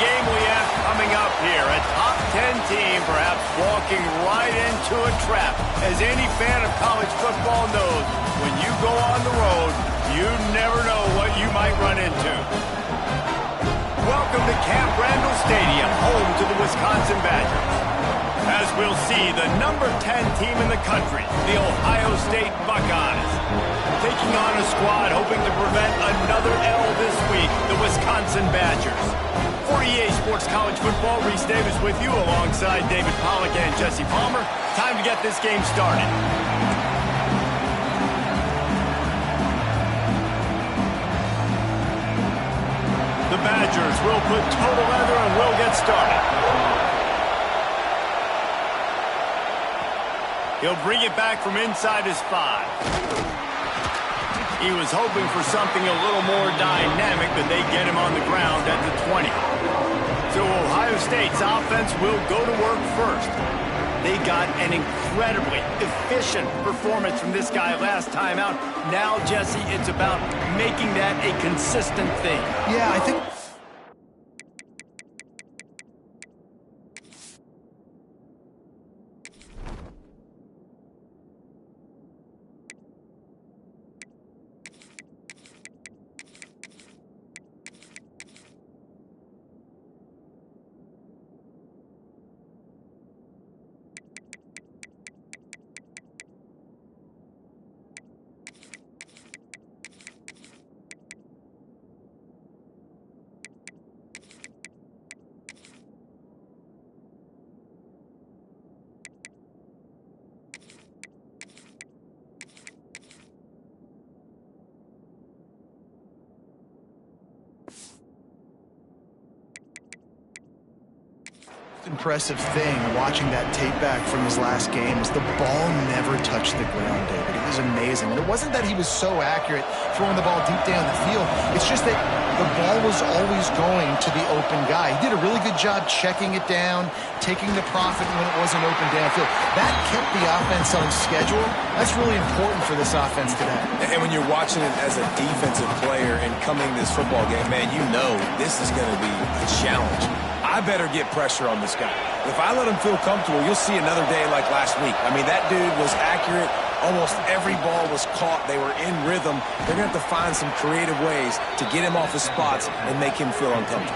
game we have coming up here. A top 10 team perhaps walking right into a trap. As any fan of college football knows, when you go on the road, you never know what you might run into. Welcome to Camp Randall Stadium, home to the Wisconsin Badgers. As we'll see, the number 10 team in the country, the Ohio State Buckeyes, taking on a squad hoping to prevent another L this week, the Wisconsin Badgers. For EA Sports College Football, Reese Davis with you alongside David Pollack and Jesse Palmer. Time to get this game started. The Badgers will put total leather and will get started. He'll bring it back from inside his 5. He was hoping for something a little more dynamic, but they get him on the ground at the 20. So Ohio State's offense will go to work first. They got an incredibly efficient performance from this guy last time out. Now, Jesse, it's about making that a consistent thing. Yeah, I think... impressive thing watching that tape back from his last game is the ball never touched the ground, David. It was amazing. And it wasn't that he was so accurate throwing the ball deep down the field. It's just that the ball was always going to the open guy. He did a really good job checking it down, taking the profit when it wasn't open downfield. That kept the offense on schedule. That's really important for this offense today. And when you're watching it as a defensive player and coming this football game, man, you know this is going to be a challenge. I better get pressure on this guy. If I let him feel comfortable, you'll see another day like last week. I mean, that dude was accurate. Almost every ball was caught. They were in rhythm. They're going to have to find some creative ways to get him off his spots and make him feel uncomfortable.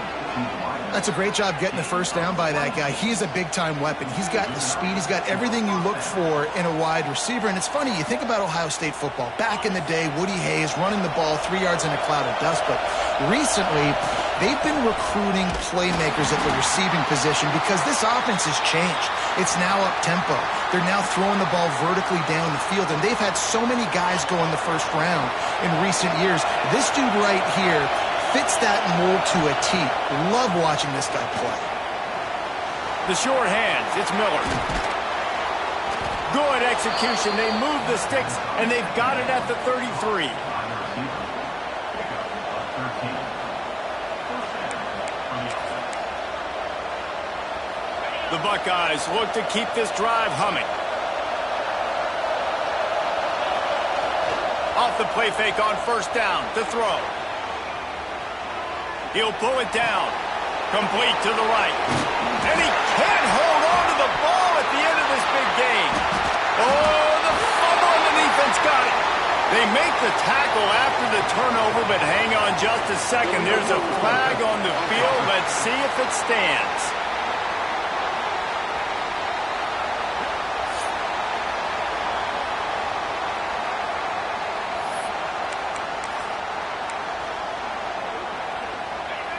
That's a great job getting the first down by that guy. He's a big-time weapon. He's got the speed. He's got everything you look for in a wide receiver. And it's funny, you think about Ohio State football. Back in the day, Woody Hayes running the ball 3 yards in a cloud of dust. But recently, they've been recruiting playmakers at the receiving position because this offense has changed. It's now up-tempo. They're now throwing the ball vertically down the field. And they've had so many guys go in the first round in recent years. This dude right here fits that mold to a T. Love watching this guy play. The short hands, it's Miller. Good execution. They move the sticks, and they've got it at the 33. The Buckeyes look to keep this drive humming. Off the play fake on first down to throw. He'll pull it down. Complete to the right. And he can't hold on to the ball at the end of this big game. Oh, the fumble and the defense got it. They make the tackle after the turnover, but hang on just a second. There's a flag on the field. Let's see if it stands.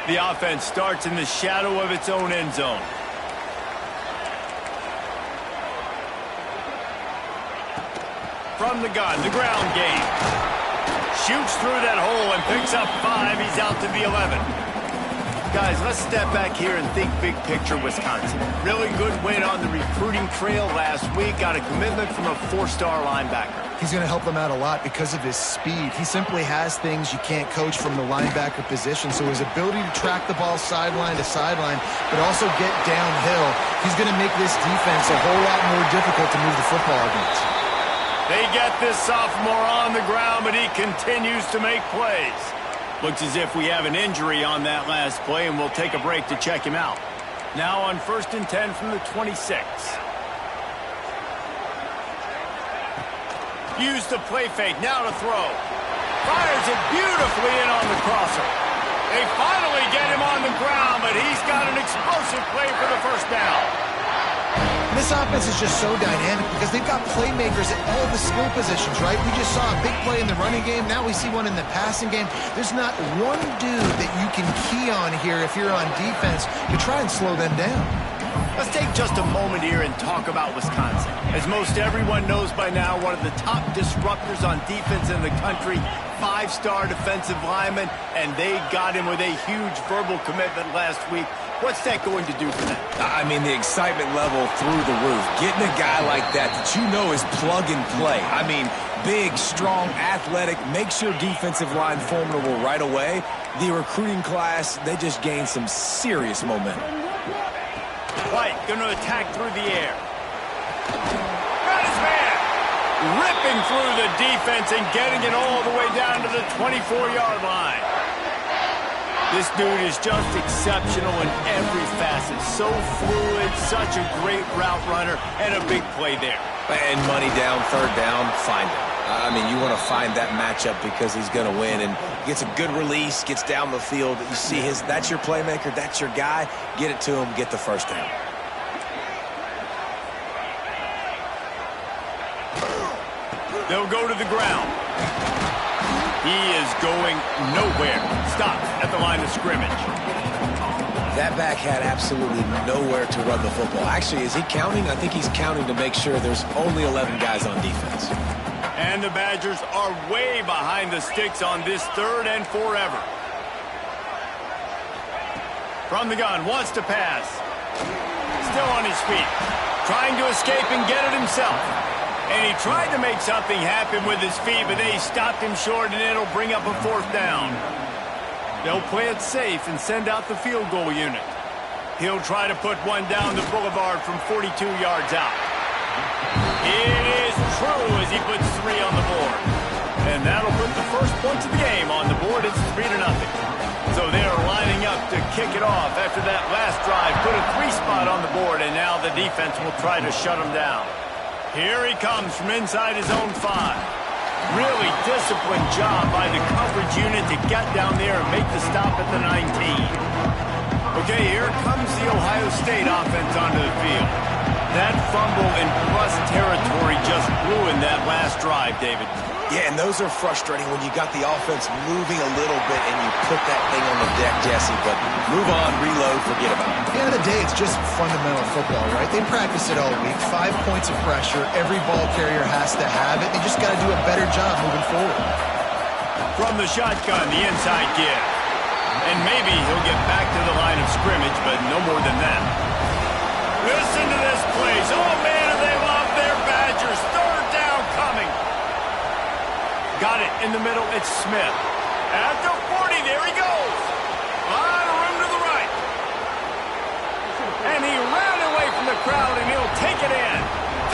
The offense starts in the shadow of its own end zone. From the gun, the ground game. Shoots through that hole and picks up 5. He's out to the 11. Guys, let's step back here and think big picture Wisconsin. Really good win on the recruiting trail last week. Got a commitment from a 4-star linebacker. He's going to help them out a lot because of his speed. He simply has things you can't coach from the linebacker position. So his ability to track the ball sideline to sideline, but also get downhill, he's going to make this defense a whole lot more difficult to move the football against. They get this sophomore on the ground, but he continues to make plays. Looks as if we have an injury on that last play, and we'll take a break to check him out. Now on 1st and 10 from the 26. Use the play fake, now to throw. Fires it beautifully in on the crosser. They finally get him on the ground, but he's got an explosive play for the first down. This offense is just so dynamic because they've got playmakers at all the skill positions, right? We just saw a big play in the running game. Now we see one in the passing game. There's not one dude that you can key on here if you're on defense to try and slow them down. Let's take just a moment here and talk about Wisconsin. As most everyone knows by now, one of the top disruptors on defense in the country, 5-star defensive lineman, and they got him with a huge verbal commitment last week. What's that going to do for them? I mean, the excitement level through the roof. Getting a guy like that you know is plug and play. I mean, big, strong, athletic, makes your defensive line formidable right away. The recruiting class, they just gained some serious momentum. White going to attack through the air. Got his man. Ripping through the defense and getting it all the way down to the 24-yard line. This dude is just exceptional in every facet. So fluid, such a great route runner, and a big play there. And money down, 3rd down, find him. I mean, you want to find that matchup because he's going to win. And gets a good release, gets down the field. You see that's your playmaker, that's your guy. Get it to him, get the first down. They'll go to the ground. He is going nowhere. Stop at the line of scrimmage. That back had absolutely nowhere to run the football. Actually, is he counting? I think he's counting to make sure there's only 11 guys on defense. And the Badgers are way behind the sticks on this 3rd and forever. From the gun, wants to pass. Still on his feet. Trying to escape and get it himself. And he tried to make something happen with his feet, but they stopped him short, and it'll bring up a 4th down. They'll play it safe and send out the field goal unit. He'll try to put one down the boulevard from 42 yards out. It is true as he puts 3 on the board. And that'll put the first points of the game on the board. It's 3-0. So they are lining up to kick it off after that last drive. Put a 3 spot on the board, and now the defense will try to shut him down. Here he comes from inside his own 5. Really disciplined job by the coverage unit to get down there and make the stop at the 19. Okay, here comes the Ohio State offense onto the field. That fumble in plus territory just ruined that last drive, David. Yeah, and those are frustrating when you got the offense moving a little bit and you put that thing on the deck, Jesse. But move on, reload, forget about it. At the end of the day, it's just fundamental football, right? They practice it all week. 5 points of pressure. Every ball carrier has to have it. They just got to do a better job moving forward. From the shotgun, the inside give. And maybe he'll get back to the line of scrimmage, but no more than that. Listen to this place. Oh, man, they love their Badgers. 3rd down coming. Got it in the middle. It's Smith. At the 40, there he goes. A lot of room to the right. And he ran away from the crowd, and he'll take it in.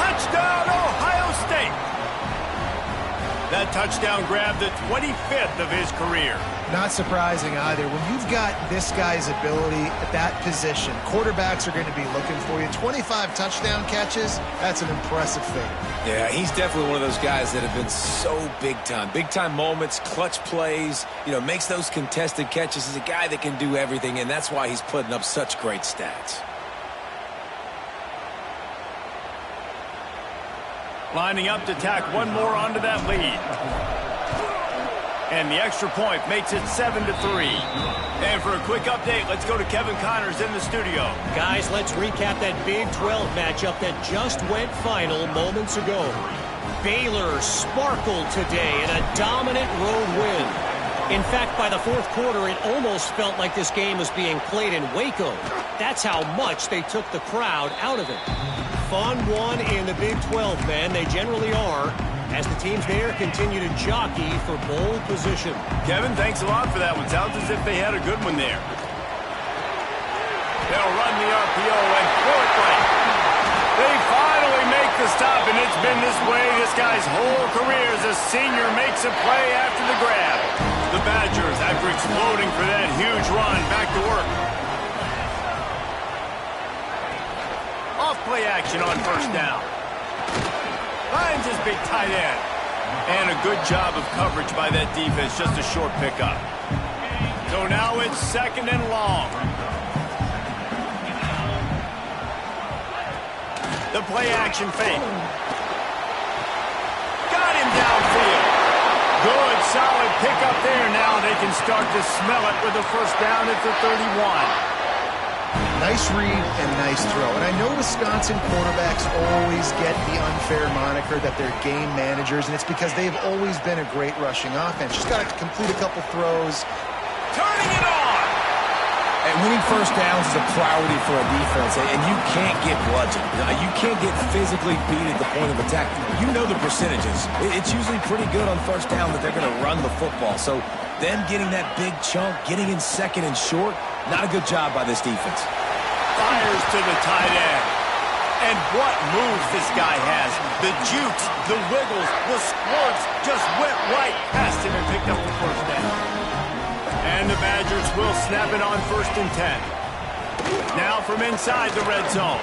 Touchdown, Ohio State. That touchdown grabbed the 25th of his career. Not surprising either. When you've got this guy's ability at that position, quarterbacks are going to be looking for you. 25 touchdown catches, that's an impressive figure. Yeah, he's definitely one of those guys that have been so big time. Big time moments, clutch plays, makes those contested catches. He's a guy that can do everything, and that's why he's putting up such great stats. Lining up to tack one more onto that lead. And the extra point makes it 7-3. And for a quick update, let's go to Kevin Connors in the studio. Guys, let's recap that Big 12 matchup that just went final moments ago. Baylor sparkled today in a dominant road win. In fact, by the 4th quarter, it almost felt like this game was being played in Waco. That's how much they took the crowd out of it. Fun one in the Big 12, man. They generally are, as the teams there continue to jockey for bowl position. Kevin, thanks a lot for that one. Sounds as if they had a good one there. They'll run the RPO and throw it right. They finally make the stop, and it's been this way this guy's whole career as a senior makes a play after the grab. The Badgers, after Loading for that huge run. Back to work. Off play action on first down. Finds his big tight end. And a good job of coverage by that defense. Just a short pickup. So now it's 2nd and long. The play action fake. Got him downfield. Good, solid pickup there. Now they can start to smell it with a first down at the 31. Nice read and nice throw. And I know Wisconsin quarterbacks always get the unfair moniker that they're game managers, and it's because they've always been a great rushing offense. Just got to complete a couple throws. Turning it on! And winning first downs is a priority for a defense, and you can't get bludgeoned. You can't get physically beat at the point of attack. You know the percentages. It's usually pretty good on first down that they're going to run the football. So them getting that big chunk, getting in 2nd and short, not a good job by this defense. Fires to the tight end. And what moves this guy has. The jukes, the wiggles, the squirts just went right past him and picked up the first down. And the Badgers will snap it on 1st and 10. Now from inside the red zone.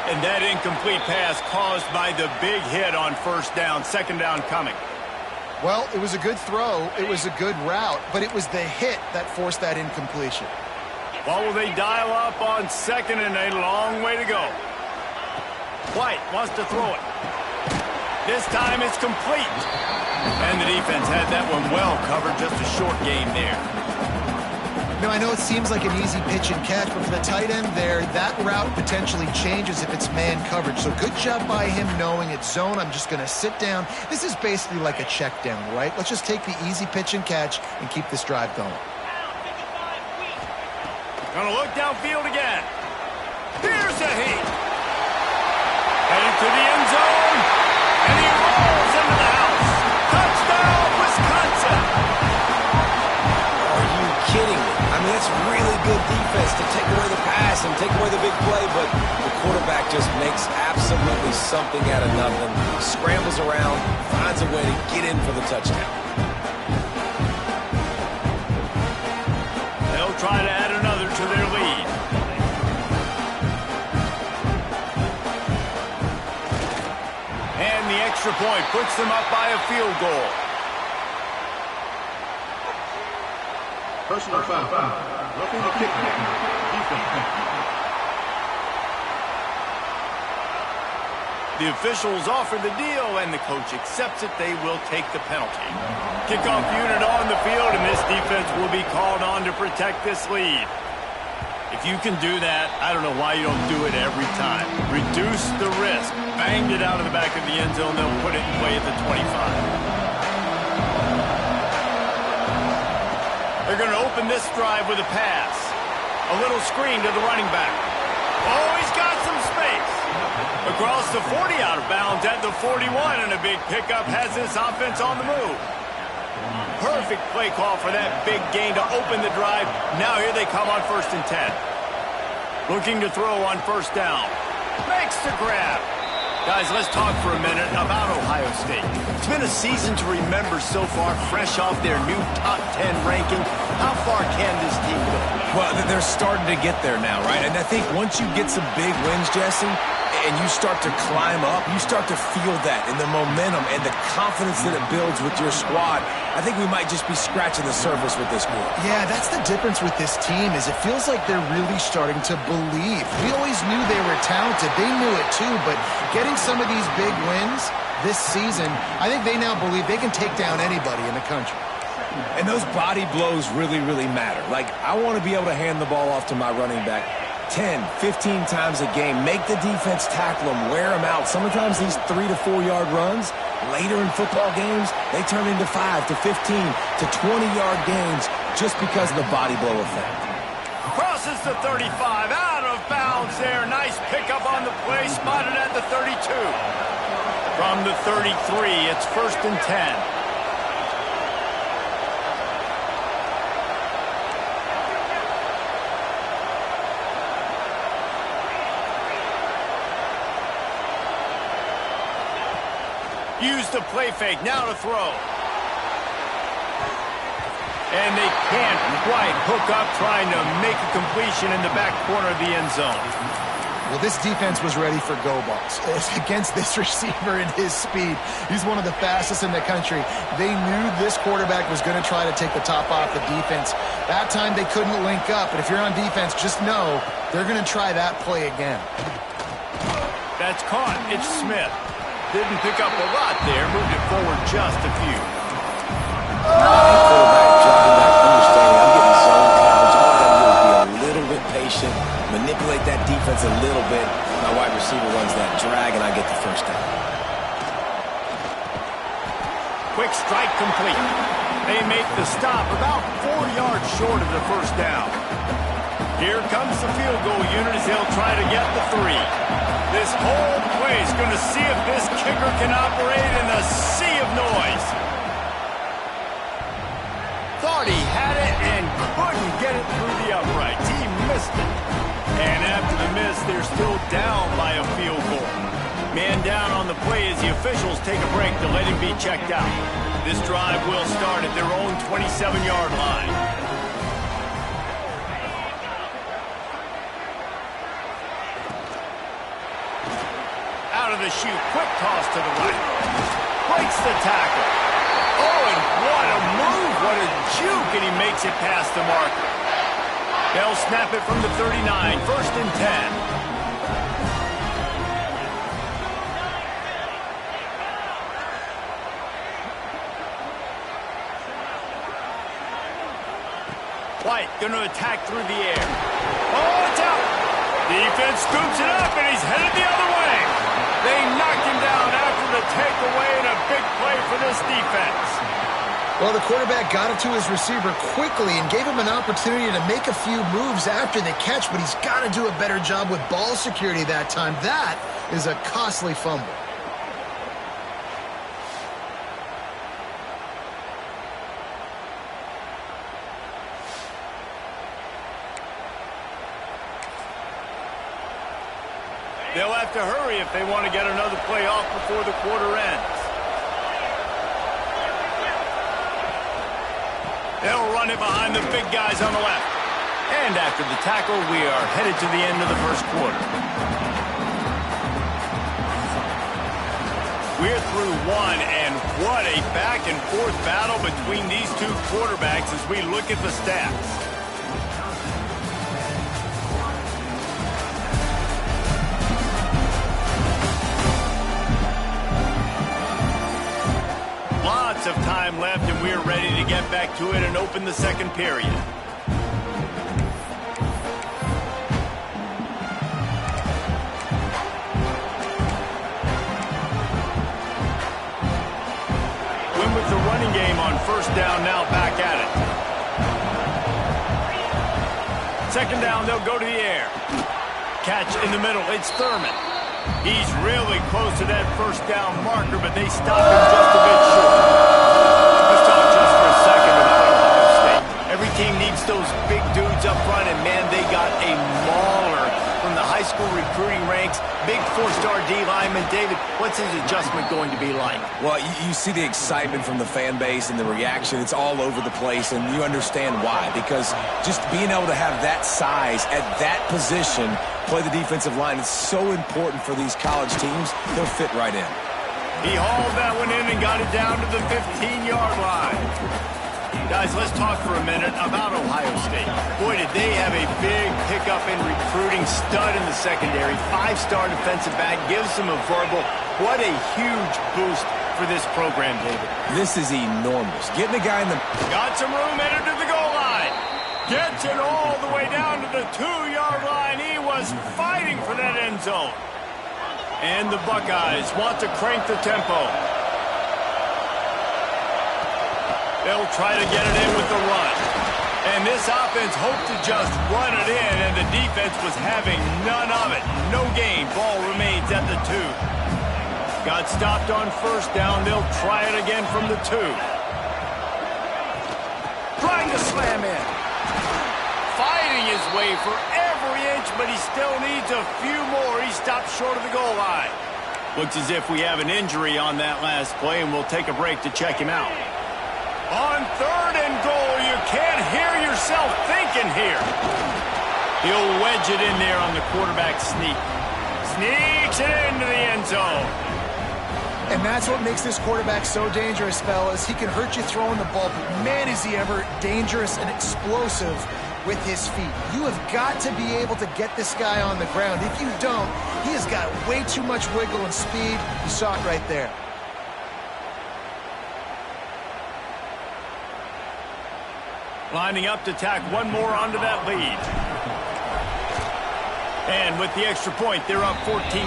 And that incomplete pass caused by the big hit on first down. 2nd down coming. Well, it was a good throw. It was a good route, but it was the hit that forced that incompletion. What will they dial up on 2nd and a long way to go? White wants to throw it. This time it's complete. And the defense had that one well covered. Just a short game there. Now, I know it seems like an easy pitch and catch, but for the tight end there, that route potentially changes if it's man coverage. So good job by him knowing it's zone. I'm just going to sit down. This is basically like a check down, right? Let's just take the easy pitch and catch and keep this drive going. Gonna look downfield again. Here's a heat. Heading to the end zone. And he rolls into the house. Touchdown, Wisconsin. Are you kidding me? I mean, that's really good defense to take away the pass and take away the big play, but the quarterback just makes absolutely something out of nothing. Scrambles around, finds a way to get in for the touchdown. They'll try to add another to their lead. And the extra point puts them up by a field goal. Personal foul. Roughing the kicker. Defense. The officials offer the deal, and the coach accepts it. They will take the penalty. Kickoff unit on the field, and this defense will be called on to protect this lead. If you can do that, I don't know why you don't do it every time. Reduce the risk. Banged it out of the back of the end zone. They'll put it away at the 25. They're going to open this drive with a pass. A little screen to the running back. Oh, he's got some space. Across the 40, out of bounds at the 41, and a big pickup has this offense on the move. Perfect play call for that big gain to open the drive. Now here they come on 1st and 10. Looking to throw on first down. Makes the grab. Guys, let's talk for a minute about Ohio State. It's been a season to remember so far, fresh off their new top 10 ranking. How far can this team go? Well, they're starting to get there now, right? And I think once you get some big wins, Jesse, and you start to climb up, you start to feel that and the momentum and the confidence that it builds with your squad. I think we might just be scratching the surface with this group. Yeah, that's the difference with this team is it feels like they're really starting to believe. We always knew they were talented. They knew it too, but getting some of these big wins this season, I think they now believe they can take down anybody in the country. And those body blows really, really matter. Like, I want to be able to hand the ball off to my running back 10, 15 times a game. Make the defense tackle them, wear them out. Sometimes these 3 to 4 yard runs, later in football games, they turn into 5 to 15 to 20-yard gains just because of the body blow effect. Crosses the 35, out of bounds there. Nice pickup on the play, spotted at the 32. From the 33, it's 1st and 10. Use the play fake, now to throw. And they can't quite hook up trying to make a completion in the back corner of the end zone. Well, this defense was ready for go balls. Against this receiver and his speed, he's one of the fastest in the country. They knew this quarterback was going to try to take the top off the defense. That time they couldn't link up, but if you're on defense, just know they're going to try that play again. That's caught. It's Smith. Didn't pick up a lot there. Moved it forward just a few. Quarterback dropping back, understanding I'm getting zone coverage. All I got to do is be a little bit patient, manipulate that defense a little bit. My wide receiver runs that drag, and I get the first down. Quick strike complete. They make the stop about 4 yards short of the first down. Here comes the field goal unit as they'll try to get the 3. This whole play is going to see if this kicker can operate in a sea of noise. Thought he had it and couldn't get it through the uprights. He missed it. And after the miss, they're still down by a field goal. Man down on the play as the officials take a break to let him be checked out. This drive will start at their own 27-yard line. Out of the chute, quick toss to the right. Breaks the tackle. Oh, and what a move, what a juke, and he makes it past the marker. They'll snap it from the 39, 1st and 10. White going to attack through the air. Oh, it's out. Defense scoops it up, and he's headed the other way. They knocked him down after the takeaway, and a big play for this defense. Well, the quarterback got it to his receiver quickly and gave him an opportunity to make a few moves after the catch, but he's got to do a better job with ball security that time. That is a costly fumble. They'll have to hurry if they want to get another play off before the quarter ends. They'll run it behind the big guys on the left. And after the tackle, we are headed to the end of the first quarter. We're through one, and what a back-and-forth battle between these two quarterbacks as we look at the stats. Lots of time left, and we're ready to get back to it and open the second period. Win with the running game on first down, now back at it. Second down, they'll go to the air. Catch in the middle, it's Thurman. He's really close to that first down marker, but they stop him just a bit short. Let's talk just for a second about Ohio State. Every team needs those big dudes up front, and man, they got a mauler from the high school recruiting ranks. Big four-star D lineman. David, what's his adjustment going to be like? Well, you see the excitement from the fan base and the reaction. It's all over the place, and you understand why. Because just being able to have that size at that position, play the defensive line, it's so important for these college teams. They'll fit right in. He hauled that one in and got it down to the 15-yard line. Guys, let's talk for a minute about Ohio State. Boy, did they have a big pickup in recruiting. Stud in the secondary. 5-star defensive back. Gives them a verbal. What a huge boost for this program, David. This is enormous. Getting a guy in the... Got some room, entered to the goal line. Gets it all the way down to the 2-yard line. He was fighting for that end zone. And the Buckeyes want to crank the tempo. They'll try to get it in with the run. And this offense hoped to just run it in, and the defense was having none of it. No gain. Ball remains at the 2. Got stopped on first down. They'll try it again from the 2. Trying to slam in. Fighting his way for every inch, but he still needs a few more. He stopped short of the goal line. Looks as if we have an injury on that last play, and we'll take a break to check him out. On 3rd and goal, you yourself thinking here? He'll wedge it in there on the quarterback sneak. Sneaks it into the end zone. And that's what makes this quarterback so dangerous, fellas. He can hurt you throwing the ball, but man, is he ever dangerous and explosive with his feet. You have got to be able to get this guy on the ground. If you don't, he has got way too much wiggle and speed. You saw it right there. Lining up to tack one more onto that lead. And with the extra point, they're up 14-10.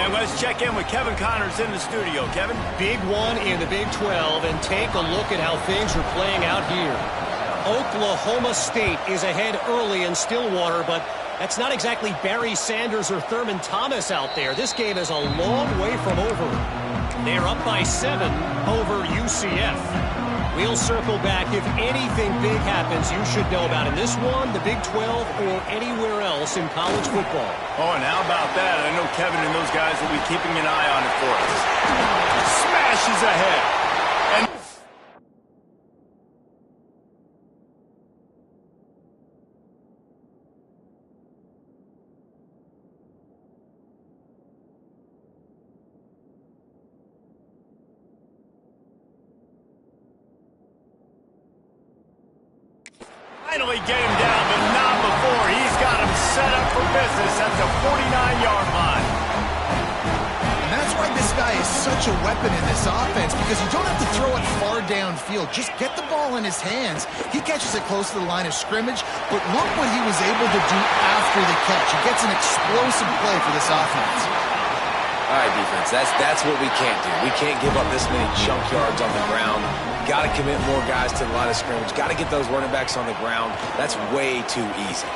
And let's check in with Kevin Connors in the studio. Kevin? Big one in the Big 12, and take a look at how things are playing out here. Oklahoma State is ahead early in Stillwater, but that's not exactly Barry Sanders or Thurman Thomas out there. This game is a long way from over. They're up by 7 over UCF. We'll circle back. If anything big happens, you should know about in this one, the Big 12, or anywhere else in college football. Oh, and how about that? I know Kevin and those guys will be keeping an eye on it for us. Smashes ahead. And finally get him down, but not before. He's got him set up for business at the 49-yard line. And that's why this guy is such a weapon in this offense, because you don't have to throw it far downfield. Just get the ball in his hands. He catches it close to the line of scrimmage, but look what he was able to do after the catch. He gets an explosive play for this offense. All right, defense, that's what we can't do. We can't give up this many junk yards on the ground. Got to commit more guys to the line of scrimmage. Got to get those running backs on the ground. That's way too easy.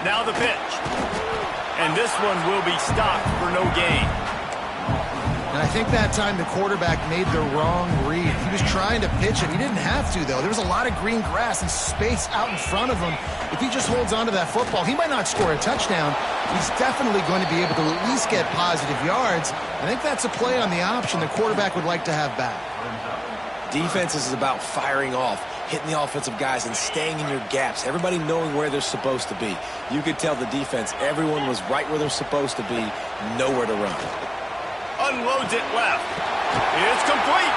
Now the pitch. And this one will be stopped for no gain. And I think that time the quarterback made the wrong read. He was trying to pitch it. He didn't have to, though. There was a lot of green grass and space out in front of him. If he just holds on to that football, he might not score a touchdown. He's definitely going to be able to at least get positive yards. I think that's a play on the option the quarterback would like to have back. Defense is about firing off, hitting the offensive guys, and staying in your gaps. Everybody knowing where they're supposed to be. You could tell the defense, everyone was right where they're supposed to be, nowhere to run. Unloads it left. It's complete.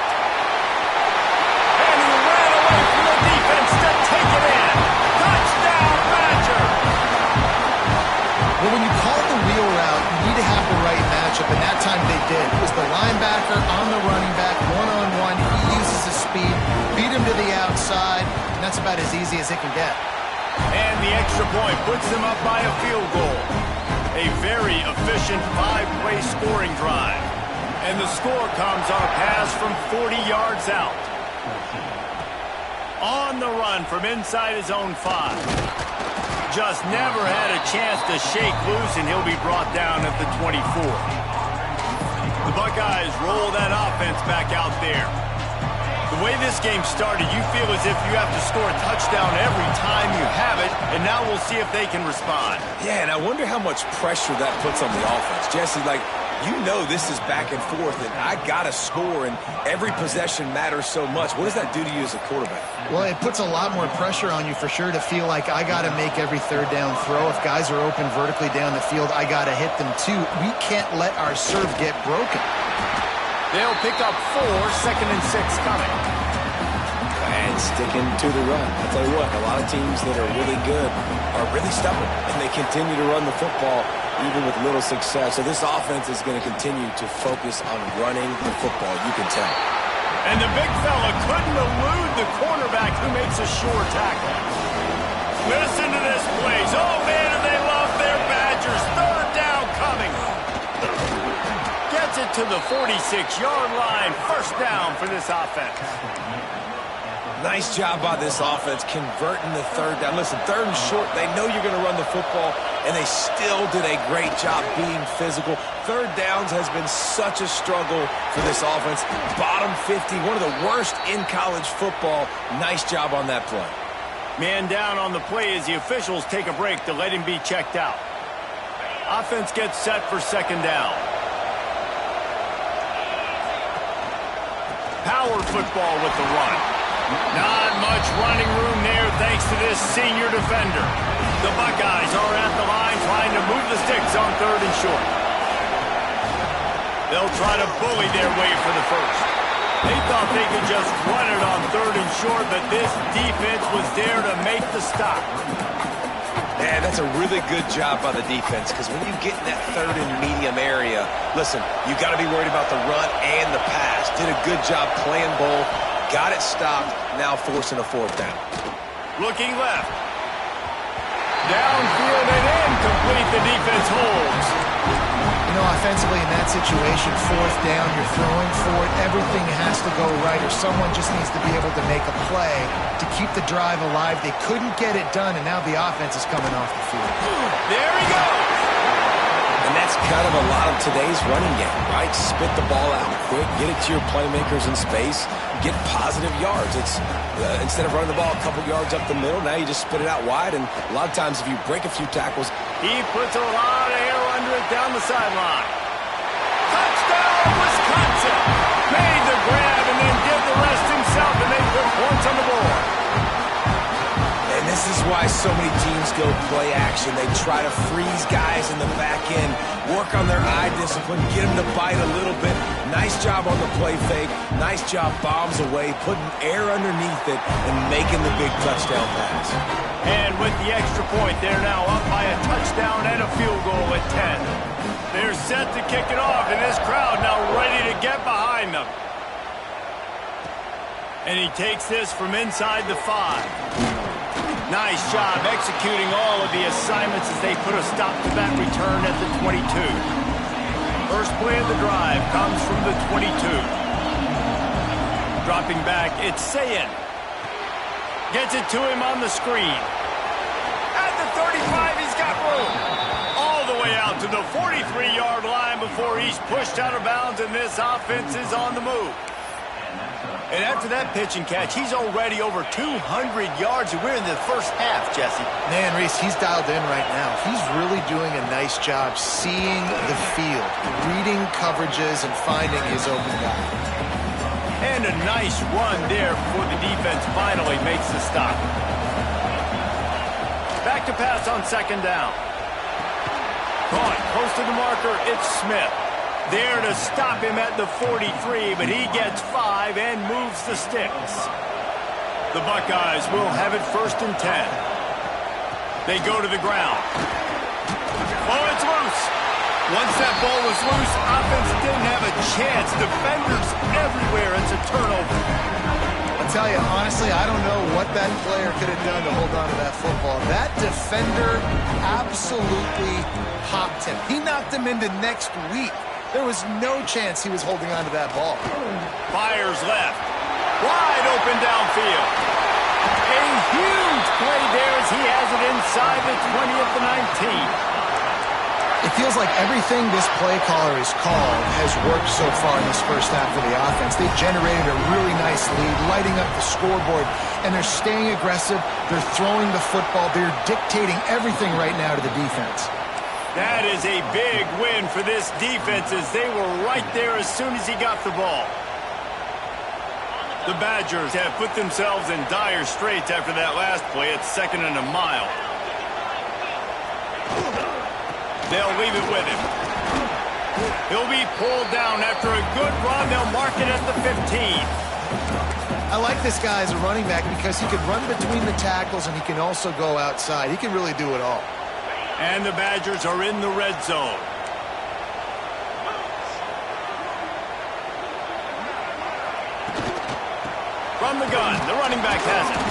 And he ran away from the defense to take it in. Touchdown, Badger. Well, when you call the wheel route, you need to have the right matchup, and that time they did. It was the linebacker on the running back, one-on-one. He uses his speed, beat him to the outside, and that's about as easy as it can get. And the extra point puts them up by a field goal. A very efficient 5-play scoring drive. And the score comes on a pass from 40 yards out. On the run from inside his own 5. Just never had a chance to shake loose, and he'll be brought down at the 24. The Buckeyes roll that offense back out there. The way this game started, you feel as if you have to score a touchdown every time you have it, and now we'll see if they can respond. Yeah, and I wonder how much pressure that puts on the offense. Jesse, you know this is back and forth, and I got to score, and every possession matters so much. What does that do to you as a quarterback? Well, it puts a lot more pressure on you for sure to feel like I got to make every third down throw. If guys are open vertically down the field, I got to hit them too. We can't let our serve get broken. They'll pick up 4, 2nd and 6 coming. And sticking to the run. I'll tell you what, a lot of teams that are really good are really stubborn, and they continue to run the football even with little success. So this offense is going to continue to focus on running the football, you can tell. And the big fella couldn't elude the cornerback who makes a sure tackle. Listen to this place. Oh, man, do they love their Badgers. 3rd down coming. Gets it to the 46-yard line. 1st down for this offense. Nice job by this offense converting the 3rd down. Listen, 3rd and short, they know you're going to run the football, and they still did a great job being physical. 3rd downs has been such a struggle for this offense. Bottom 50, one of the worst in college football. Nice job on that play. Man down on the play as the officials take a break to let him be checked out. Offense gets set for 2nd down. Power football with the run. Not much running room there, thanks thanks to this senior defender. The Buckeyes are at the line trying to move the sticks on 3rd and short. They'll try to bully their way for the first. They thought they could just run it on 3rd and short, but this defense was there to make the stop. Man, that's a really good job by the defense, because when you get in that 3rd and medium area, listen, you got to be worried about the run and the pass. Did a good job playing both, got it stopped, now forcing a 4th down. Looking left. Downfield and incomplete. The defense holds. You know, offensively in that situation, 4th down, you're throwing for it. Everything has to go right, or someone just needs to be able to make a play to keep the drive alive. They couldn't get it done, and now the offense is coming off the field. There he goes. And that's kind of a lot of today's running game, right? Spit the ball out quick, get it to your playmakers in space, get positive yards. It's instead of running the ball a couple yards up the middle, now you just spit it out wide, and a lot of times if you break a few tackles, He puts a lot of air under it down the sideline. Touchdown, Wisconsin! Made the grab and then did the rest himself, and they put points on the board. and this is why so many teams go play action. They try to freeze guys in the back end, work on their eye discipline, get them to bite a little bit. Nice job on the play fake. Nice job bombs away, putting air underneath it, and making the big touchdown pass. And with the extra point, they're now up by a touchdown and a field goal at 10. They're set to kick it off, and this crowd now ready to get behind them. And he takes this from inside the 5. Nice job executing all of the assignments as they put a stop to that return at the 22. First play of the drive comes from the 22. Dropping back, it's Sayin. Gets it to him on the screen. At the 35, he's got room. All the way out to the 43-yard line before he's pushed out of bounds, and this offense is on the move. And after that pitch and catch, he's already over 200 yards, and we're in the first half, Jesse. Man, Reese, he's dialed in right now. He's really doing a nice job seeing the field, reading coverages, and finding his open guy. And a nice run there before the defense finally makes the stop. Back to pass on second down. Caught close to the marker, it's Smith. There to stop him at the 43, but he gets 5 and moves the sticks. The Buckeyes will have it first and 10. They go to the ground. Oh, it's loose. Once that ball was loose, offense didn't have a chance. Defenders everywhere. It's a turnover. I'll tell you, honestly, I don't know what that player could have done to hold on to that football. That defender absolutely hopped him. He knocked him into next week. There was no chance he was holding on to that ball. Fires left. Wide open downfield. A huge play there as he has it inside the 20 at the 19. It feels like everything this play caller has called has worked so far in this first half of the offense. They've generated a really nice lead, lighting up the scoreboard, and they're staying aggressive. They're throwing the football. They're dictating everything right now to the defense. That is a big win for this defense as they were right there as soon as he got the ball. The Badgers have put themselves in dire straits after that last play at 2nd and a mile. They'll leave it with him. He'll be pulled down after a good run. They'll mark it at the 15. I like this guy as a running back because he can run between the tackles and he can also go outside. He can really do it all. And the Badgers are in the red zone. From the gun, the running back has it.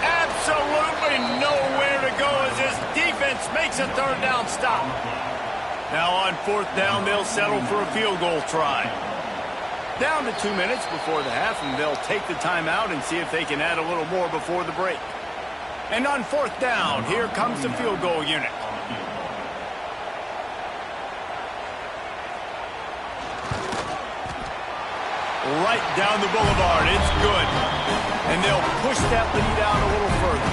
Absolutely nowhere to go as this defense makes a third down stop. Now on 4th down, they'll settle for a field goal try. Down to 2 minutes before the half, and they'll take the timeout and see if they can add a little more before the break. And on 4th down, here comes the field goal unit. Right down the boulevard, it's good. And they'll push that lead out a little further.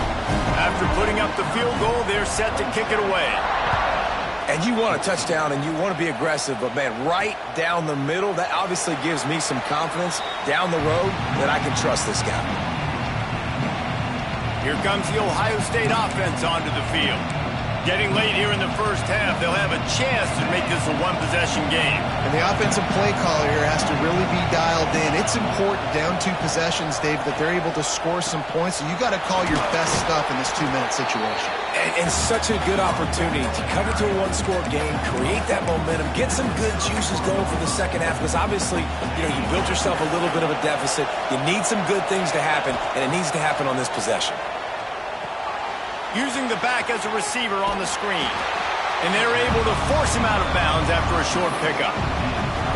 After putting up the field goal, they're set to kick it away. And you want a touchdown and you want to be aggressive, but man, right down the middle, that obviously gives me some confidence down the road that I can trust this guy. Here comes the Ohio State offense onto the field. Getting late here in the first half, they'll have a chance to make this a one-possession game. And the offensive play caller here has to really be dialed in. It's important down 2 possessions, Dave, that they're able to score some points. So you got to call your best stuff in this 2-minute situation. And such a good opportunity to cut into a one-score game, create that momentum, get some good juices going for the second half. Because obviously, you built yourself a little bit of a deficit. You need some good things to happen, and it needs to happen on this possession. Using the back as a receiver on the screen. And they're able to force him out of bounds after a short pickup.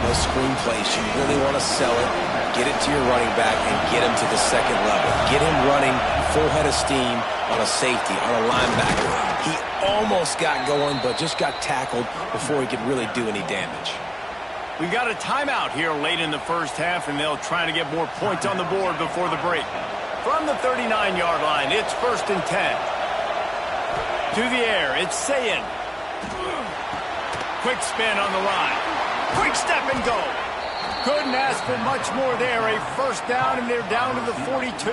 Those screen plays, you really want to sell it, get it to your running back, and get him to the second level. Get him running full head of steam on a safety, on a linebacker. He almost got going, but just got tackled before he could really do any damage. We've got a timeout here late in the first half, and they'll try to get more points on the board before the break. From the 39-yard line, it's 1st and 10. To the air, it's Sayin. Quick spin on the line. Quick step and go. Couldn't ask for much more there. A first down, and they're down to the 42.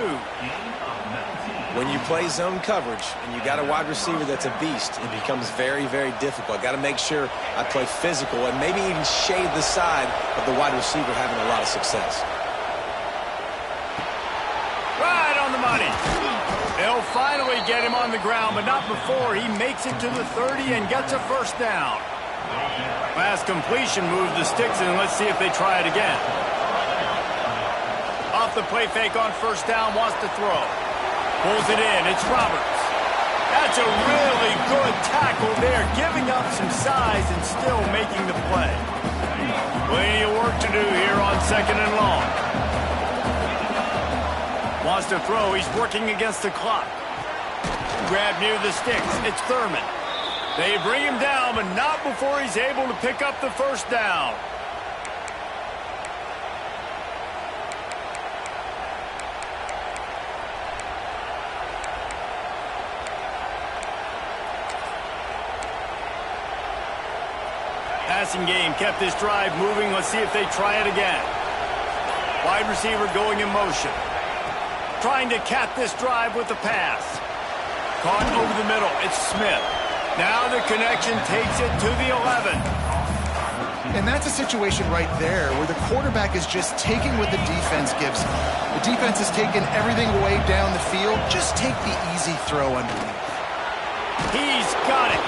When you play zone coverage and you got a wide receiver that's a beast, it becomes very, very difficult. Got to make sure I play physical and maybe even shade the side of the wide receiver having a lot of success. Right on the money. They'll finally get him on the ground, but not before he makes it to the 30 and gets a first down. Last completion moves the sticks, and let's see if they try it again. Off the play fake on first down, wants to throw. Pulls it in, it's Roberts. That's a really good tackle there, giving up some size and still making the play. Plenty of work to do here on 2nd and long. Wants to throw. He's working against the clock. Grab near the sticks. It's Thurman. They bring him down, but not before he's able to pick up the first down. Passing game kept this drive moving. Let's see if they try it again. Wide receiver going in motion. Trying to cap this drive with the pass. Caught over the middle. It's Smith. Now the connection takes it to the 11. And that's a situation right there where the quarterback is just taking what the defense gives him. The defense is taking everything away down the field. Just take the easy throw underneath. He's got it.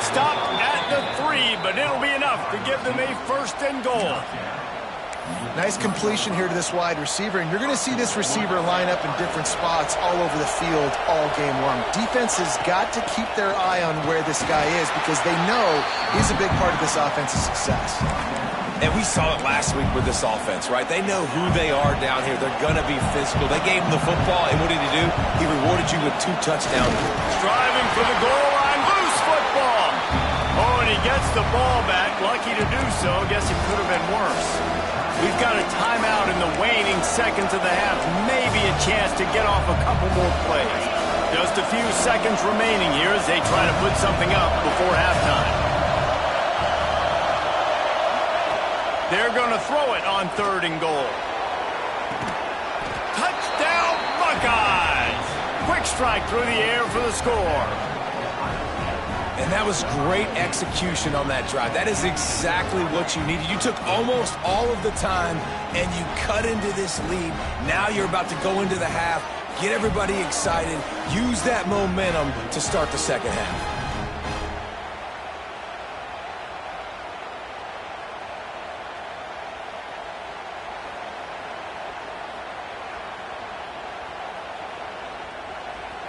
Stopped at the 3, but it'll be enough to give them a 1st and goal. Nice completion here to this wide receiver, and you're going to see this receiver line up in different spots all over the field all game long. Defense has got to keep their eye on where this guy is because they know he's a big part of this offense's success. And we saw it last week with this offense, right? They know who they are down here. They're going to be physical. They gave him the football, and what did he do? He rewarded you with 2 touchdowns. Striving for the goal line. Loose football. Oh, and he gets the ball back. Lucky to do so. Guess it could have been worse. We've got a timeout in the waning seconds of the half. Maybe a chance to get off a couple more plays. Just a few seconds remaining here as they try to put something up before halftime. They're going to throw it on 3rd and goal. Touchdown, Buckeyes! Quick strike through the air for the score. And that was great execution on that drive. That is exactly what you needed. You took almost all of the time, and you cut into this lead. Now you're about to go into the half, get everybody excited, use that momentum to start the second half.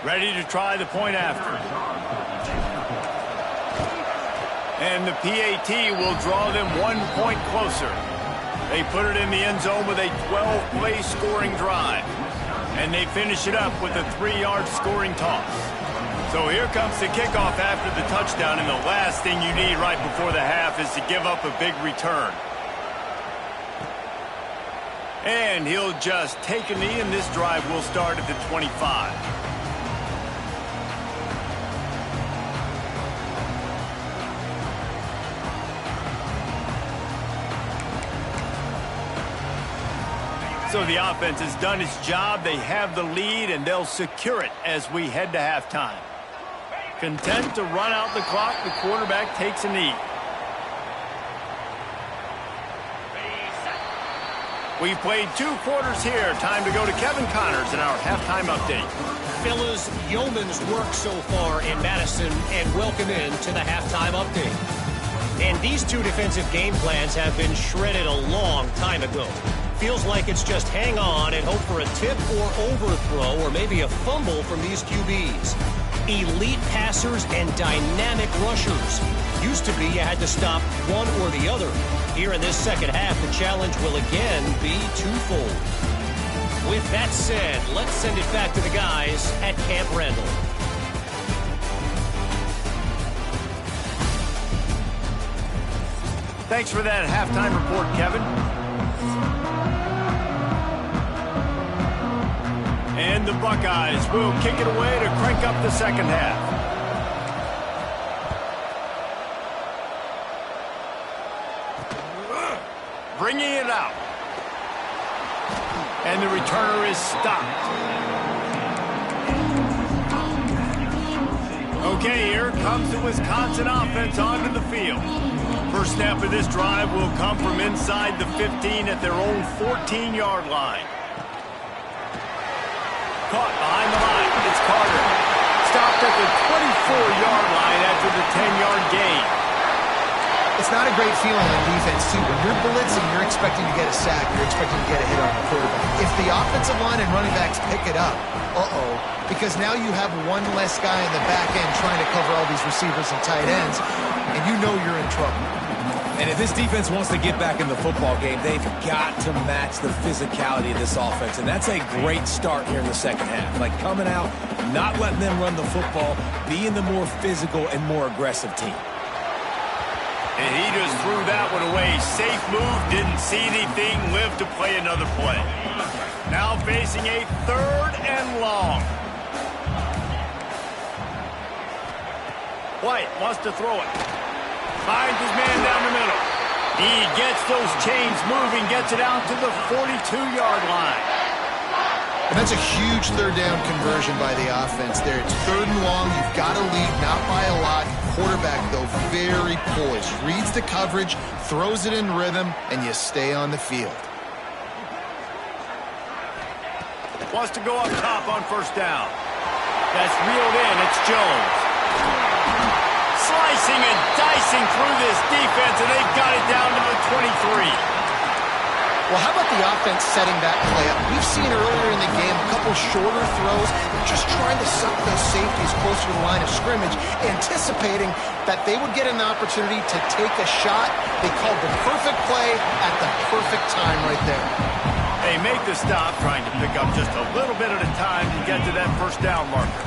Ready to try the point after. And the PAT will draw them 1 point closer. They put it in the end zone with a 12-play scoring drive. And they finish it up with a 3-yard scoring toss. So here comes the kickoff after the touchdown, and the last thing you need right before the half is to give up a big return. And he'll just take a knee, and this drive will start at the 25. So the offense has done its job. They have the lead, and they'll secure it as we head to halftime. Content to run out the clock, the quarterback takes a knee. We've played 2 quarters here. Time to go to Kevin Connors in our halftime update. Fellas, yeoman's work so far in Madison, and welcome in to the halftime update. And these 2 defensive game plans have been shredded a long time ago. Feels like it's just hang on and hope for a tip or overthrow or maybe a fumble from these QBs. Elite passers and dynamic rushers. Used to be you had to stop one or the other. Here in this second half, the challenge will again be twofold. With that said, let's send it back to the guys at Camp Randall. Thanks for that halftime report, Kevin. And the Buckeyes will kick it away to crank up the second half. Bringing it out. And the returner is stopped. Okay, here comes the Wisconsin offense onto the field. First snap of this drive will come from inside the 15 at their own 14-yard line. Caught behind the line. It's Carter. Stopped at the 24-yard line after the 10-yard gain. It's not a great feeling on defense, too. When you're blitzing, you're expecting to get a sack. You're expecting to get a hit on the quarterback. If the offensive line and running backs pick it up, because now you have one less guy in the back end trying to cover all these receivers and tight ends, and you know you're in trouble. And if this defense wants to get back in the football game, they've got to match the physicality of this offense. And that's a great start here in the second half. Like coming out, not letting them run the football, being the more physical and more aggressive team. And he just threw that one away. Safe move, didn't see anything, lived to play another play. Now facing a 3rd and long. White wants to throw it. Finds his man down the middle. He gets those chains moving, gets it out to the 42-yard line. And that's a huge 3rd down conversion by the offense there. It's 3rd and long. You've got to lead, not by a lot. Quarterback, though, very poised. Reads the coverage, throws it in rhythm, and you stay on the field. Wants to go up top on 1st down. That's reeled in. It's Jones. Slicing and dicing through this defense, and they've got it down to the 23. Well, how about the offense setting that play up? We've seen earlier in the game a couple shorter throws, just trying to suck those safeties closer to the line of scrimmage, anticipating that they would get an opportunity to take a shot. They called the perfect play at the perfect time right there. They make the stop, trying to pick up just a little bit at a time to get to that 1st down marker.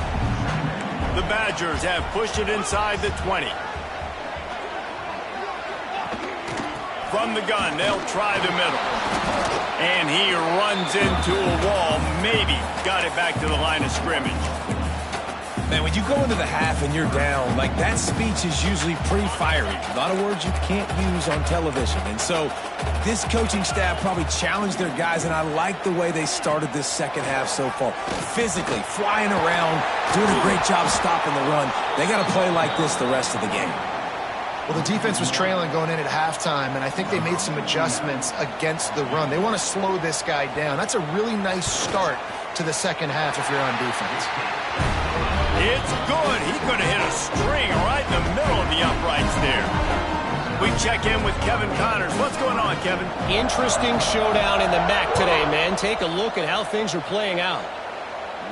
The Badgers have pushed it inside the 20. From the gun, they'll try the middle. And he runs into a wall. Maybe got it back to the line of scrimmage. Man, when you go into the half and you're down, like that speech is usually pretty fiery. A lot of words you can't use on television. And so this coaching staff probably challenged their guys, and I like the way they started this second half so far. Physically, flying around, doing a great job stopping the run. They got to play like this the rest of the game. Well, the defense was trailing going in at halftime, and I think they made some adjustments against the run. They want to slow this guy down. That's a really nice start to the second half if you're on defense. It's good. He could have hit a string right in the middle of the uprights there. We check in with Kevin Connors. What's going on, Kevin? Interesting showdown in the MAC today, man. Take a look at how things are playing out.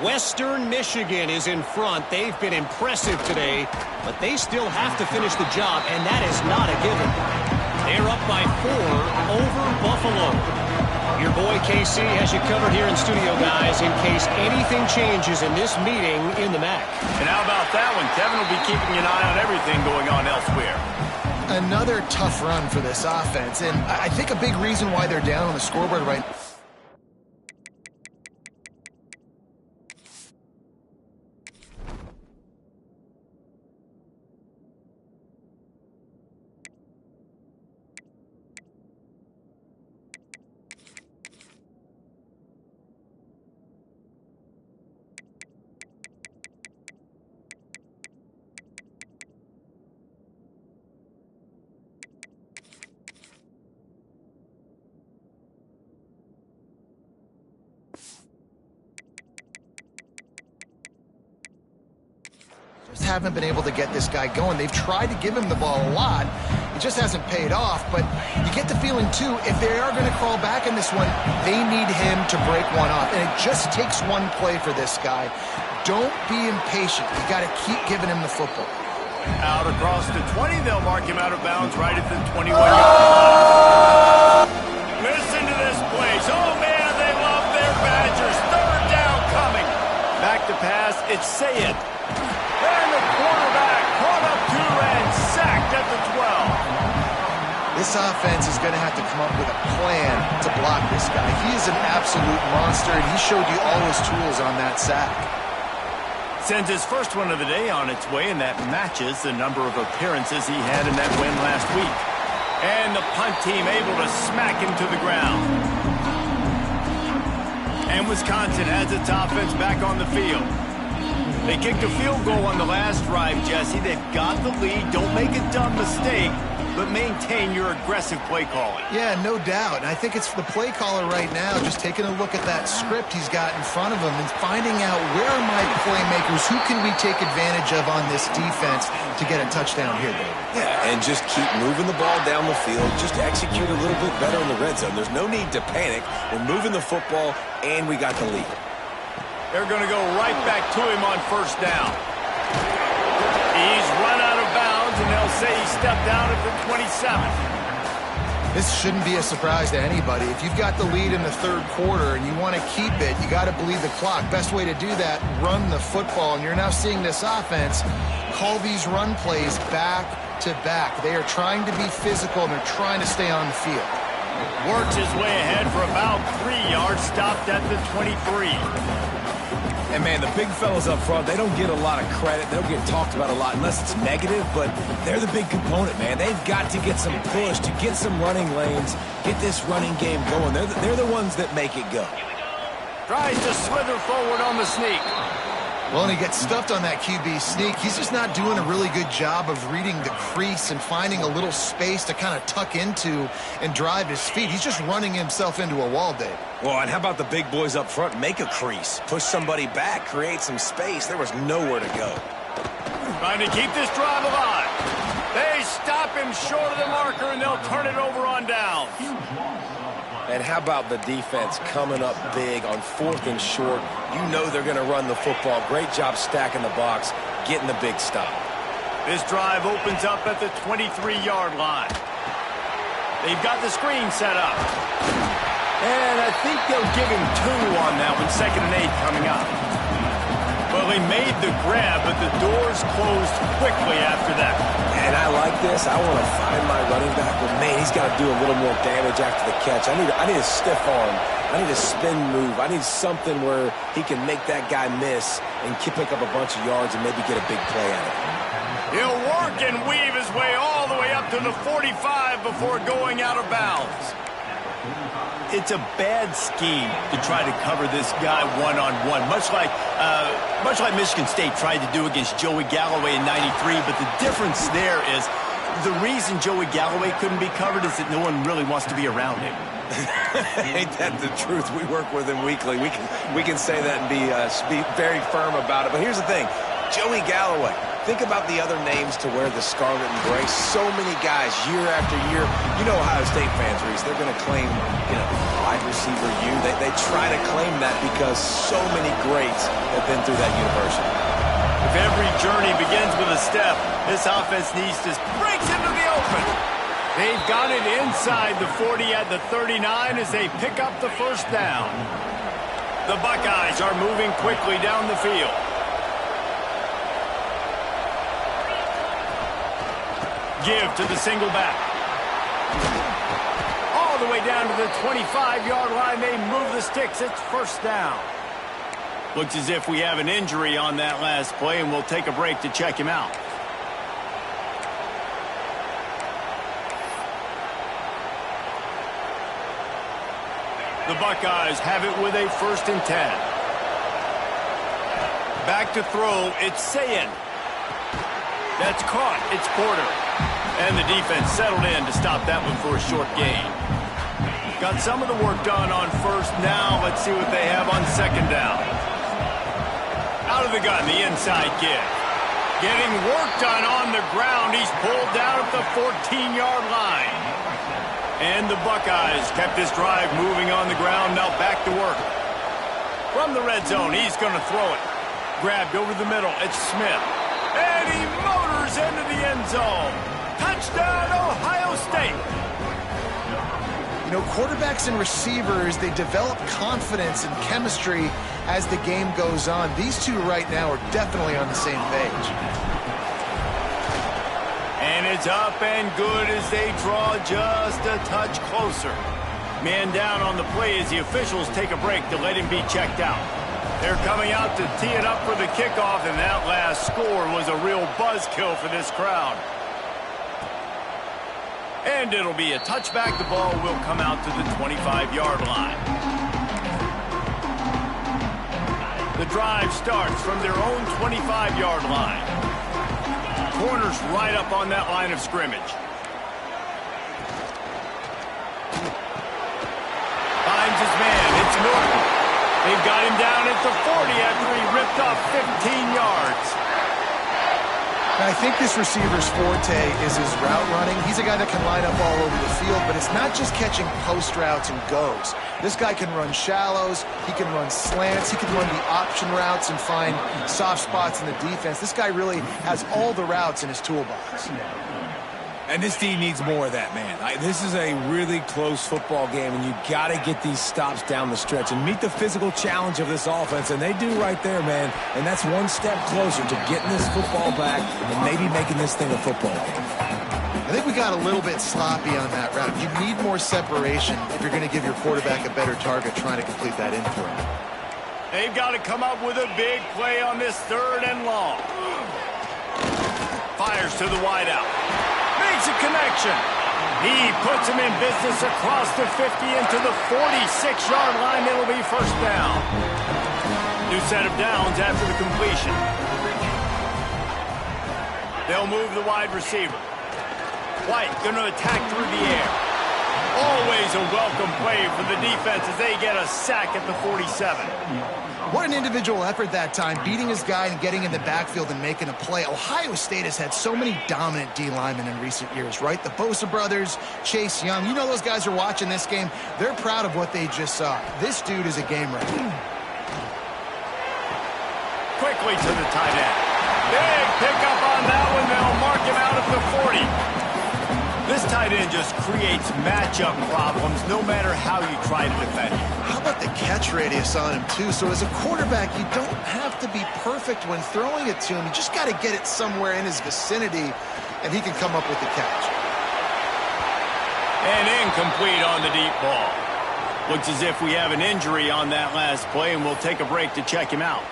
Western Michigan is in front. They've been impressive today, but they still have to finish the job, and that is not a given. They're up by 4 over Buffalo. Your boy KC has you covered here in studio, guys, in case anything changes in this meeting in the MAC. And how about that one? Kevin will be keeping an eye on everything going on elsewhere. Another tough run for this offense, and I think a big reason why they're down on the scoreboard right now. Just haven't been able to get this guy going. They've tried to give him the ball a lot. It just hasn't paid off. But you get the feeling, too, if they are going to crawl back in this one, they need him to break one off. And it just takes one play for this guy. Don't be impatient. You got to keep giving him the football. Out across the 20, they'll mark him out of bounds right at the 21-yard line. Listen to this place. Oh, man, they love their Badgers. Third down coming. Back to pass, it's Sayed. And the quarterback caught up to and sacked at the 12. This offense is going to have to come up with a plan to block this guy. He is an absolute monster, and he showed you all his tools on that sack. Sends his first one of the day on its way, and that matches the number of appearances he had in that win last week. And the punt team able to smack him to the ground. And Wisconsin has its offense back on the field. They kicked a field goal on the last drive, Jesse. They've got the lead. Don't make a dumb mistake, but maintain your aggressive play calling. Yeah, no doubt. And I think it's the play caller right now just taking a look at that script he's got in front of him and finding out where are my playmakers, who can we take advantage of on this defense to get a touchdown here, David. Yeah, and just keep moving the ball down the field. Just execute a little bit better in the red zone. There's no need to panic. We're moving the football, and we got the lead. They're going to go right back to him on first down. He's run out of bounds, and they'll say he stepped out at the 27. This shouldn't be a surprise to anybody. If you've got the lead in the third quarter and you want to keep it, you got to bleed the clock. Best way to do that, run the football. And you're now seeing this offense call these run plays back to back. They are trying to be physical, and they're trying to stay on the field. Works his way ahead for about 3 yards, stopped at the 23. And, man, the big fellas up front, they don't get a lot of credit. They don't get talked about a lot unless it's negative, but they're the big component, man. They've got to get some push, to get some running lanes, get this running game going. They're the ones that make it go. Tries to slither forward on the sneak. Well, and he gets stuffed on that QB sneak. He's just not doing a really good job of reading the crease and finding a little space to kind of tuck into and drive his feet. He's just running himself into a wall, Dave. Well, and how about the big boys up front? Make a crease, push somebody back, create some space. There was nowhere to go. Trying to keep this drive alive. They stop him short of the marker, and they'll turn it over on downs. And how about the defense coming up big on 4th and short? You know they're going to run the football. Great job stacking the box, getting the big stop. This drive opens up at the 23-yard line. They've got the screen set up. And I think they'll give him 2 on that one, 2nd and 8 coming up. Well, he made the grab, but the doors closed quickly after that. And I like this. I want to find my running back, but man, he's got to do a little more damage after the catch. I need a stiff arm. I need a spin move. I need something where he can make that guy miss and pick up a bunch of yards and maybe get a big play out of it. He'll work and weave his way all the way up to the 45 before going out of bounds. It's a bad scheme to try to cover this guy one-on-one, much like Michigan State tried to do against Joey Galloway in '93. But the difference there is the reason Joey Galloway couldn't be covered is that no one really wants to be around him. Ain't that the truth? We work with him weekly. We can say that and be very firm about it. But here's the thing, Joey Galloway. Think about the other names to wear the scarlet and gray. So many guys, year after year. You know Ohio State fans, Reese, they're going to claim, wide receiver U. They try to claim that because so many greats have been through that university. If every journey begins with a step, this offense needs to break into the open. They've got it inside the 40 at the 39 as they pick up the first down. The Buckeyes are moving quickly down the field. Give to the single back. All the way down to the 25-yard line. They move the sticks. It's first down. Looks as if we have an injury on that last play, and we'll take a break to check him out. The Buckeyes have it with a 1st and 10. Back to throw. It's Sayin. That's caught. It's Porter. And the defense settled in to stop that one for a short gain. Got some of the work done on first. Now let's see what they have on 2nd down. Out of the gun, the inside kick. Getting work done on the ground. He's pulled down at the 14-yard line. And the Buckeyes kept this drive moving on the ground. Now back to work. From the red zone, he's going to throw it. Grabbed over the middle. It's Smith. And he motors into the end zone. Touchdown, Ohio State. You know, quarterbacks and receivers, they develop confidence and chemistry as the game goes on. These two right now are definitely on the same page. And it's up and good as they draw just a touch closer. Man down on the play as the officials take a break to let him be checked out. They're coming out to tee it up for the kickoff, and that last score was a real buzzkill for this crowd. And it'll be a touchback. The ball will come out to the 25-yard line. The drive starts from their own 25-yard line. Corner's right up on that line of scrimmage. Finds his man. It's Norton. They've got him down at the 40 after he ripped off 15 yards. I think this receiver's forte is his route running. He's a guy that can line up all over the field, but it's not just catching post routes and goes. This guy can run shallows, he can run slants, he can run the option routes and find soft spots in the defense. This guy really has all the routes in his toolbox. And this team needs more of that, man. This is a really close football game, and you got to get these stops down the stretch and meet the physical challenge of this offense, and they do right there, man. And that's one step closer to getting this football back and maybe making this thing a football game. I think we got a little bit sloppy on that route. You need more separation if you're going to give your quarterback a better target trying to complete that in throw. They've got to come up with a big play on this 3rd and long. Fires to the wideout. Makes a connection. He puts him in business across the 50 into the 46-yard line. It'll be first down. New set of downs after the completion. They'll move the wide receiver. White going to attack through the air. Always a welcome play for the defense as they get a sack at the 47. What an individual effort that time, beating his guy and getting in the backfield and making a play. Ohio State has had so many dominant D linemen in recent years, right? The Bosa brothers, Chase Young. You know those guys are watching this game. They're proud of what they just saw. This dude is a game wrecker. Quickly to the tight end. Big pickup on that one. They'll mark him out at the 40. This tight end just creates matchup problems no matter how you try to defend him. How about the catch radius on him, too? So as a quarterback, you don't have to be perfect when throwing it to him. You just got to get it somewhere in his vicinity, and he can come up with the catch. And incomplete on the deep ball. Looks as if we have an injury on that last play, and we'll take a break to check him out.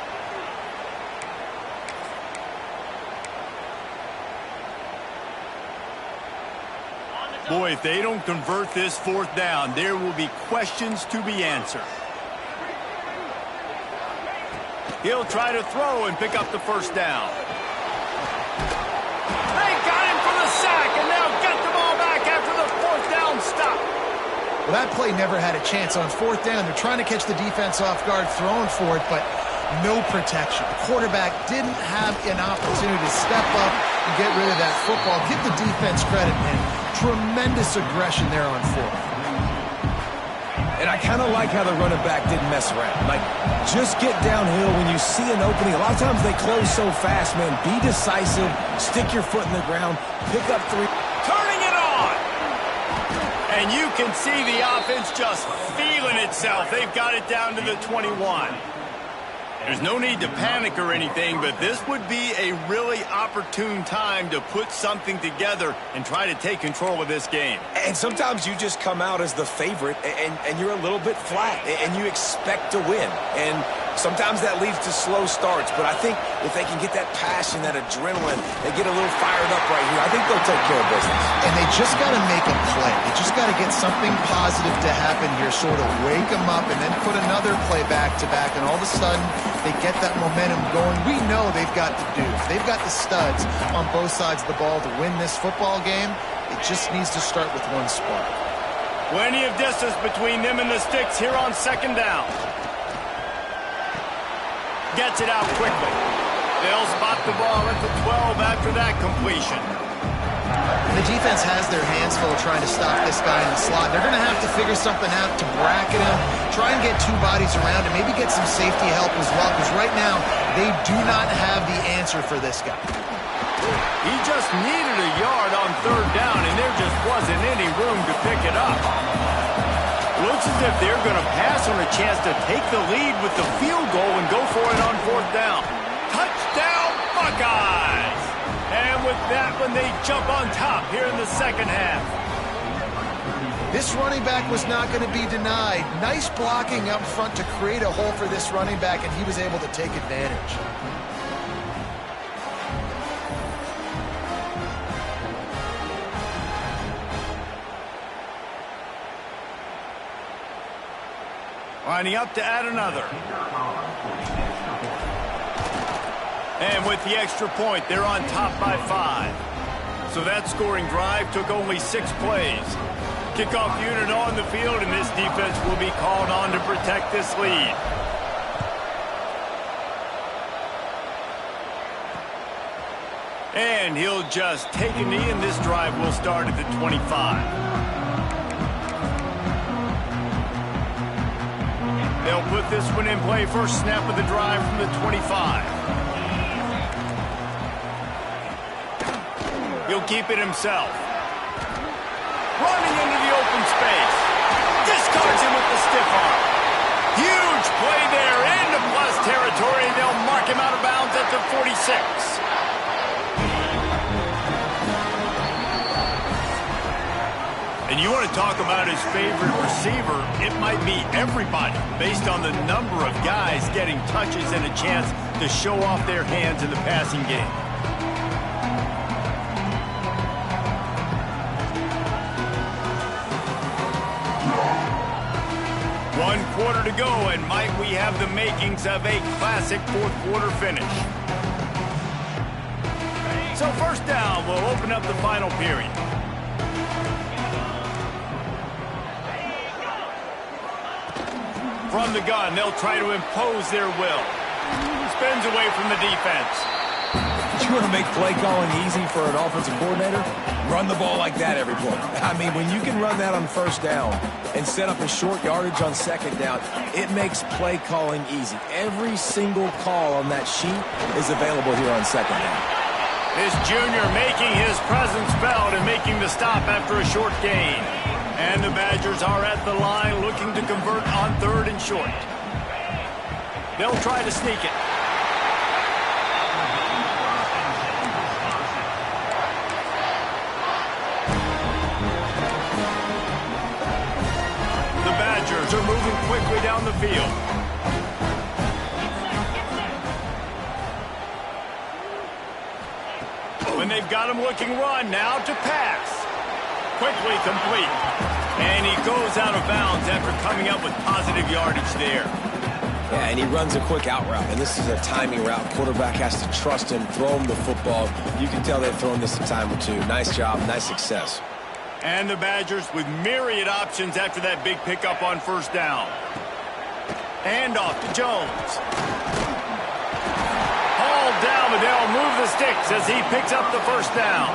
Boy, if they don't convert this 4th down, there will be questions to be answered. He'll try to throw and pick up the first down. They got him for the sack, and they'll get the ball back after the 4th down stop. Well, that play never had a chance. On 4th down, they're trying to catch the defense off guard, throwing for it, but no protection. The quarterback didn't have an opportunity to step up and get rid of that football. Give the defense credit, man. Tremendous aggression there on 4th. And I kind of like how the running back didn't mess around. Like, just get downhill when you see an opening. A lot of times they close so fast, man. Be decisive. Stick your foot in the ground. Pick up 3. Turning it on. And you can see the offense just feeling itself. They've got it down to the 21. There's no need to panic or anything, but this would be a really opportune time to put something together and try to take control of this game. And sometimes you just come out as the favorite, and you're a little bit flat, and you expect to win. And sometimes that leads to slow starts, but I think if they can get that passion, that adrenaline, they get a little fired up right here, I think they'll take care of business. And they just got to make a play. They just got to get something positive to happen here, sort of wake them up, and then put another play back-to-back, and all of a sudden they get that momentum going. We know they've got the dudes. They've got the studs on both sides of the ball to win this football game. It just needs to start with one spark. Plenty of distance between them and the sticks here on 2nd down. Gets it out quickly. They'll spot the ball at the 12 after that completion. The defense has their hands full trying to stop this guy in the slot. They're going to have to figure something out to bracket him, try and get two bodies around him, maybe get some safety help as well, because right now they do not have the answer for this guy. He just needed a yard on third down, and there just wasn't any room to pick it up. Looks as if they're going to pass on a chance to take the lead with the field goal and go for it on fourth down. Touchdown, Buckeyes! And with that one, they jump on top here in the second half. This running back was not going to be denied. Nice blocking up front to create a hole for this running back, and he was able to take advantage. Lining up to add another. And with the extra point, they're on top by 5. So that scoring drive took only 6 plays. Kickoff unit on the field, and this defense will be called on to protect this lead. And he'll just take a knee, and this drive will start at the 25. They'll put this one in play. First snap of the drive from the 25. He'll keep it himself. Running into the open space. Discards him with the stiff arm. Huge play there into plus territory, and they'll mark him out of bounds at the 46. And you want to talk about his favorite receiver, it might be everybody, based on the number of guys getting touches and a chance to show off their hands in the passing game. One quarter to go, and might we have the makings of a classic fourth quarter finish. So first down will open up the final period. From the gun, they'll try to impose their will. Spins away from the defense. You want to make play calling easy for an offensive coordinator? Run the ball like that every play. I mean, when you can run that on first down and set up a short yardage on second down, it makes play calling easy. Every single call on that sheet is available here on second down. This junior making his presence felt and making the stop after a short gain. And the Badgers are at the line looking to convert on third and short. They'll try to sneak it. The Badgers are moving quickly down the field. When they've got him looking run, now to pass. Quickly complete. And he goes out of bounds after coming up with positive yardage there. Yeah, and he runs a quick out route, and this is a timing route. Quarterback has to trust him, throw him the football. You can tell they've thrown this a time or two. Nice job, nice success. And the Badgers with myriad options after that big pickup on first down. Hand off to Jones. Hauled down, but they'll move the sticks as he picks up the first down.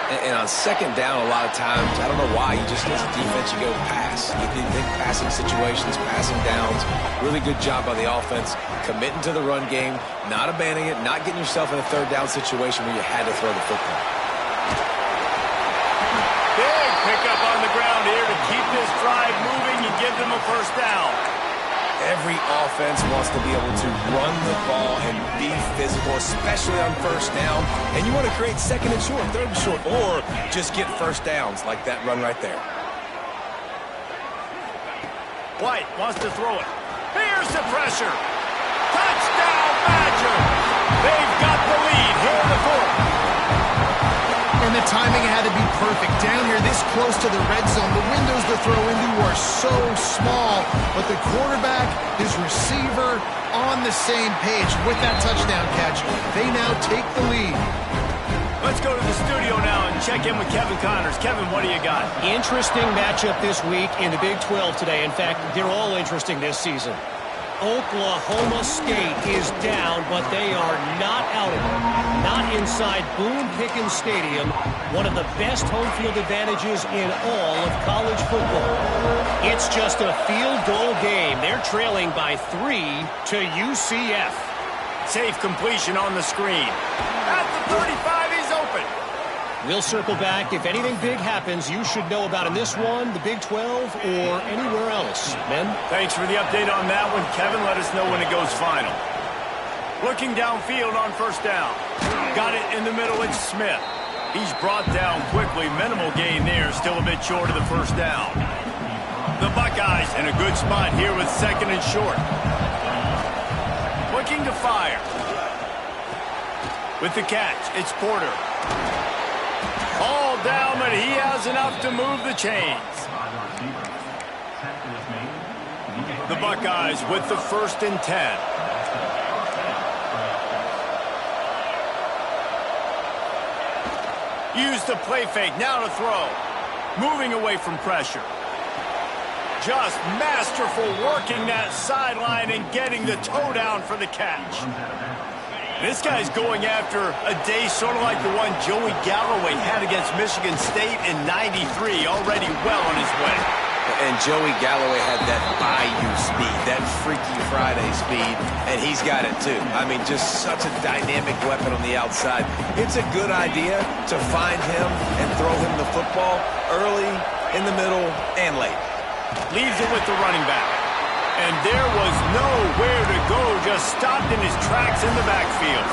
And on second down, a lot of times, I don't know why, you just, as a defense, you go pass. You think passing situations, passing downs. Really good job by the offense, committing to the run game, not abandoning it, not getting yourself in a third down situation where you had to throw the football. Big pickup on the ground here to keep this drive moving and give them a first down. Every offense wants to be able to run the ball and be physical, especially on first down. And you want to create second and short, third and short, or just get first downs like that run right there. White wants to throw it. Here's the pressure. Touchdown, Badgers! They've got the lead here in the fourth. And the timing had to be perfect. Down here, this close to the red zone, the windows to throw into are so small. But the quarterback, his receiver, on the same page with that touchdown catch. They now take the lead. Let's go to the studio now and check in with Kevin Connors. Kevin, what do you got? Interesting matchup this week in the Big 12 today. In fact, they're all interesting this season. Oklahoma State is down, but they are not out of it. Not inside Boone Pickens Stadium, one of the best home field advantages in all of college football. It's just a field goal game. They're trailing by 3 to UCF. Safe completion on the screen. At the 35, he's open. We'll circle back. If anything big happens, you should know about in this one, the Big 12, or anywhere else. Men? Thanks for the update on that one, Kevin. Let us know when it goes final. Looking downfield on first down. Got it in the middle, it's Smith. He's brought down quickly. Minimal gain there, still a bit short of the first down. The Buckeyes in a good spot here with second and short. Looking to fire. With the catch, it's Porter. All down, but he has enough to move the chains. The Buckeyes with the 1st and 10. Use the play fake, now to throw. Moving away from pressure. Just masterful working that sideline and getting the toe down for the catch. This guy's going after a day sort of like the one Joey Galloway had against Michigan State in '93, already well on his way. And Joey Galloway had that Bayou speed, that Freaky Friday speed, and he's got it too. I mean, just such a dynamic weapon on the outside. It's a good idea to find him and throw him the football early, in the middle, and late. Leaves it with the running back. And there was nowhere to go, just stopped in his tracks in the backfield.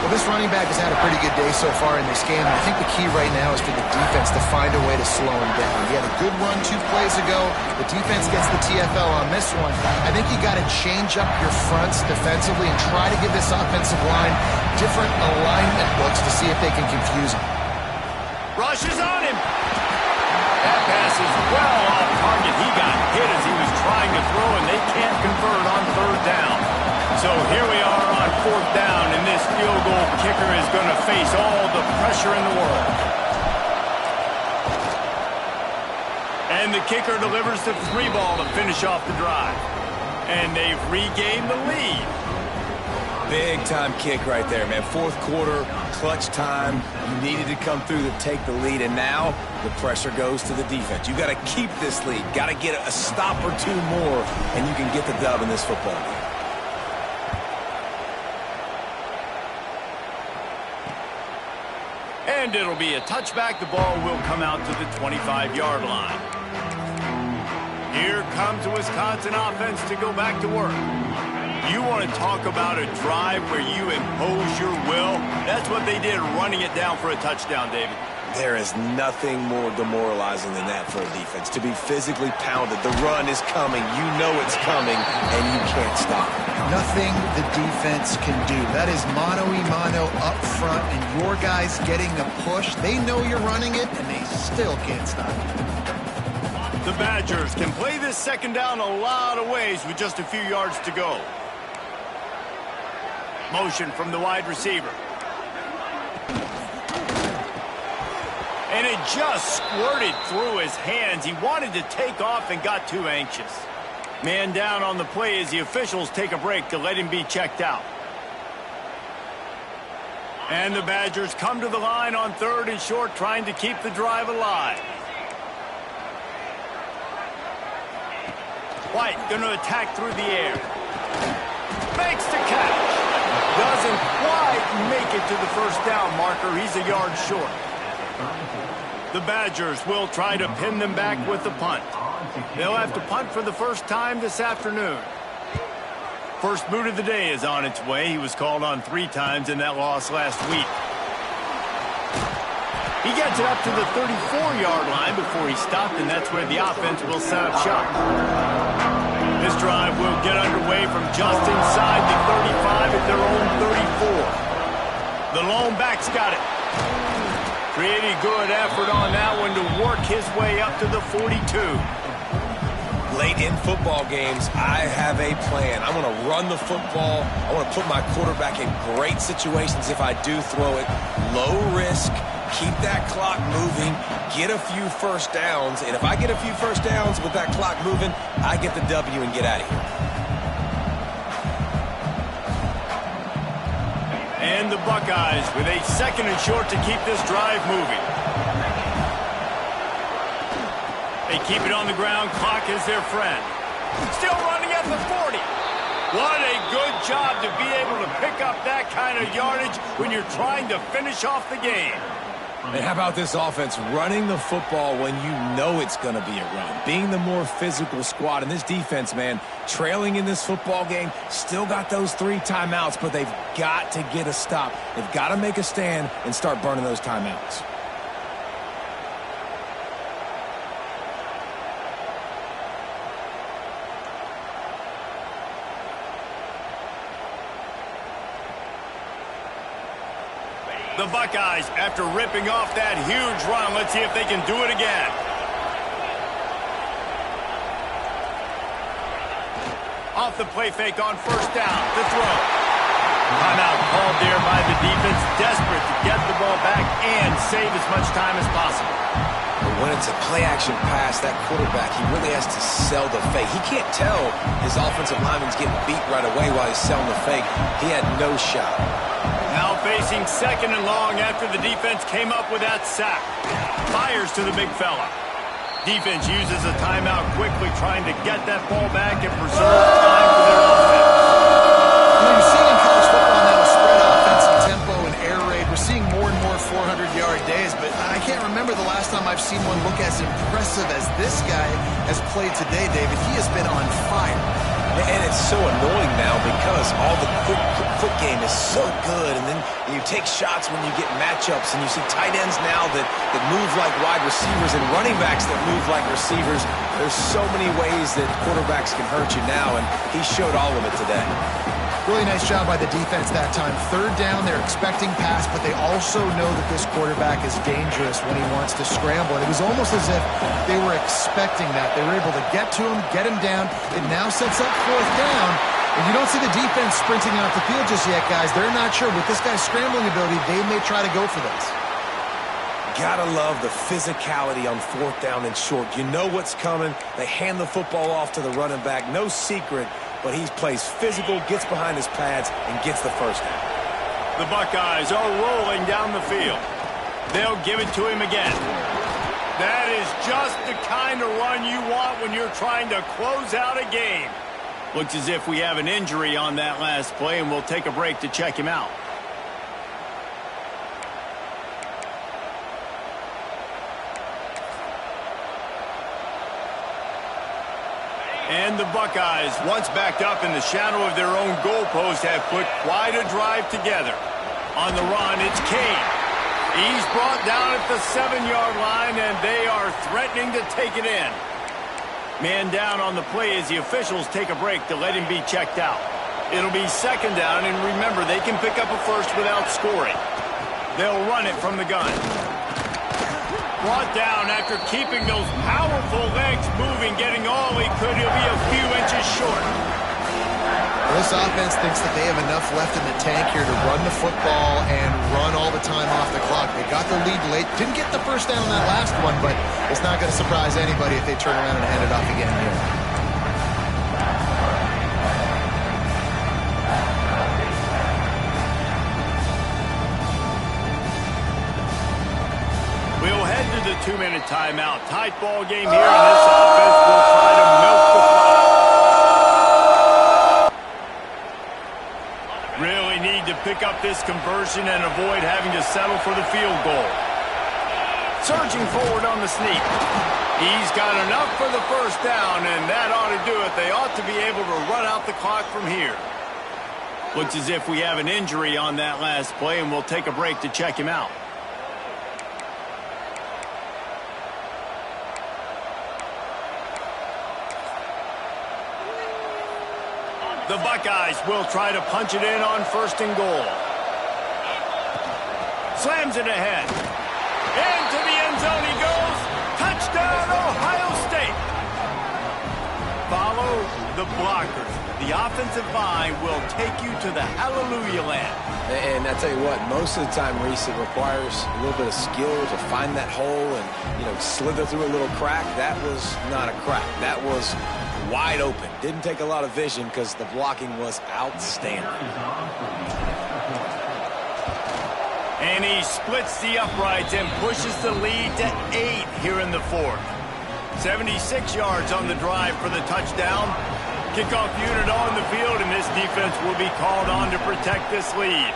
Well, this running back has had a pretty good day so far in this game. I think the key right now is for the defense to find a way to slow him down. He had a good run 2 plays ago. The defense gets the TFL on this one. I think you got to change up your fronts defensively and try to give this offensive line different alignment looks to see if they can confuse him. Rushes on him. That pass is well off target. He got hit as he was trying to throw, and they can't convert on 3rd down. So here we are on 4th down, and this field goal kicker is going to face all the pressure in the world. And the kicker delivers the 3 ball to finish off the drive. And they've regained the lead. Big-time kick right there, man. 4th quarter, clutch time. You needed to come through to take the lead, and now the pressure goes to the defense. You got to keep this lead. Got to get a stop or 2 more, and you can get the dub in this football game. And it'll be a touchback. The ball will come out to the 25-yard line. Here comes the Wisconsin offense to go back to work. You want to talk about a drive where you impose your will? That's what they did, running it down for a touchdown, David. There is nothing more demoralizing than that for a defense. To be physically pounded. The run is coming. You know it's coming, and you can't stop it. Nothing the defense can do. That is mano-a-mano up front, and your guys getting the push. They know you're running it, and they still can't stop it. The Badgers can play this 2nd down a lot of ways with just a few yards to go. Motion from the wide receiver. And it just squirted through his hands. He wanted to take off and got too anxious. Man down on the play as the officials take a break to let him be checked out. And the Badgers come to the line on 3rd and short, trying to keep the drive alive. White going to attack through the air. Makes the catch. Doesn't quite make it to the 1st down marker. He's a yard short. The Badgers will try to pin them back with the punt. They'll have to punt for the first time this afternoon. First boot of the day is on its way. He was called on 3 times in that loss last week. He gets it up to the 34-yard line before he stopped, and that's where the offense will set up shop. This drive will get underway from just inside the 35 at their own 34. The lone back's got it. Pretty good effort on that one to work his way up to the 42. Late in football games, I have a plan. I want to run the football. I want to put my quarterback in great situations if I do throw it. Low risk, keep that clock moving, get a few first downs. And if I get a few first downs with that clock moving, I get the W and get out of here. And the Buckeyes with a 2nd and short to keep this drive moving. They keep it on the ground. Clock is their friend. Still running at the 40. What a good job to be able to pick up that kind of yardage when you're trying to finish off the game. And how about this offense running the football when you know it's going to be a run? Being the more physical squad. And this defense, man, trailing in this football game, still got those 3 timeouts, but they've got to get a stop. They've got to make a stand and start burning those timeouts. The Buckeyes, after ripping off that huge run, let's see if they can do it again. Off the play fake on 1st down, the throw. Timeout called there by the defense, desperate to get the ball back and save as much time as possible. But when it's a play-action pass, that quarterback, he really has to sell the fake. He can't tell his offensive lineman's getting beat right away while he's selling the fake. He had no shot. Now facing 2nd and long after the defense came up with that sack. Fires to the big fella. Defense uses a timeout quickly, trying to get that ball back and preserve time for their offense. You're seeing in college football now a spread offensive tempo and air raid. We're seeing more and more 400-yard days, but I can't remember the last time I've seen one look as impressive as this guy has played today, David. He has been on fire. And it's so annoying now because all the quick foot game is so good. And then you take shots when you get matchups. And you see tight ends now that move like wide receivers and running backs that move like receivers. There's so many ways that quarterbacks can hurt you now. And he showed all of it today. Really nice job by the defense that time. 3rd down, they're expecting pass, but they also know that this quarterback is dangerous when he wants to scramble. And it was almost as if they were expecting that. They were able to get to him, get him down. It now sets up 4th down. And you don't see the defense sprinting off the field just yet, guys. They're not sure. With this guy's scrambling ability, they may try to go for this. Gotta love the physicality on 4th down and short. You know what's coming. They hand the football off to the running back. No secret. But he plays physical, gets behind his pads, and gets the 1st down. The Buckeyes are rolling down the field. They'll give it to him again. That is just the kind of run you want when you're trying to close out a game. Looks as if we have an injury on that last play, and we'll take a break to check him out. And the Buckeyes, once backed up in the shadow of their own goalpost, have put quite a drive together. On the run, it's Kane. He's brought down at the 7-yard line, and they are threatening to take it in. Man down on the play as the officials take a break to let him be checked out. It'll be 2nd down, and remember, they can pick up a first without scoring. They'll run it from the gun. Brought down after keeping those powerful legs moving, getting all he could. He'll be a few inches short. This offense thinks that they have enough left in the tank here to run the football and run all the time off the clock. They got the lead late. Didn't get the 1st down on that last one, but it's not going to surprise anybody if they turn around and hand it off again here. We'll head to the 2-minute timeout. Tight ball game here, and this offense will try to milk the clock. Really need to pick up this conversion and avoid having to settle for the field goal. Surging forward on the sneak. He's got enough for the 1st down, and that ought to do it. They ought to be able to run out the clock from here. Looks as if we have an injury on that last play, and we'll take a break to check him out. The Buckeyes will try to punch it in on 1st and goal. Slams it ahead. Into the end zone he goes. Touchdown, Ohio State. Follow the blockers. The offensive line will take you to the hallelujah land. And I tell you what, most of the time, Reese, it requires a little bit of skill to find that hole and, slither through a little crack. That was not a crack. That was wide open. Didn't take a lot of vision because the blocking was outstanding. And he splits the uprights and pushes the lead to 8 here in the fourth. 76 yards on the drive for the touchdown. Kickoff unit on the field, and this defense will be called on to protect this lead.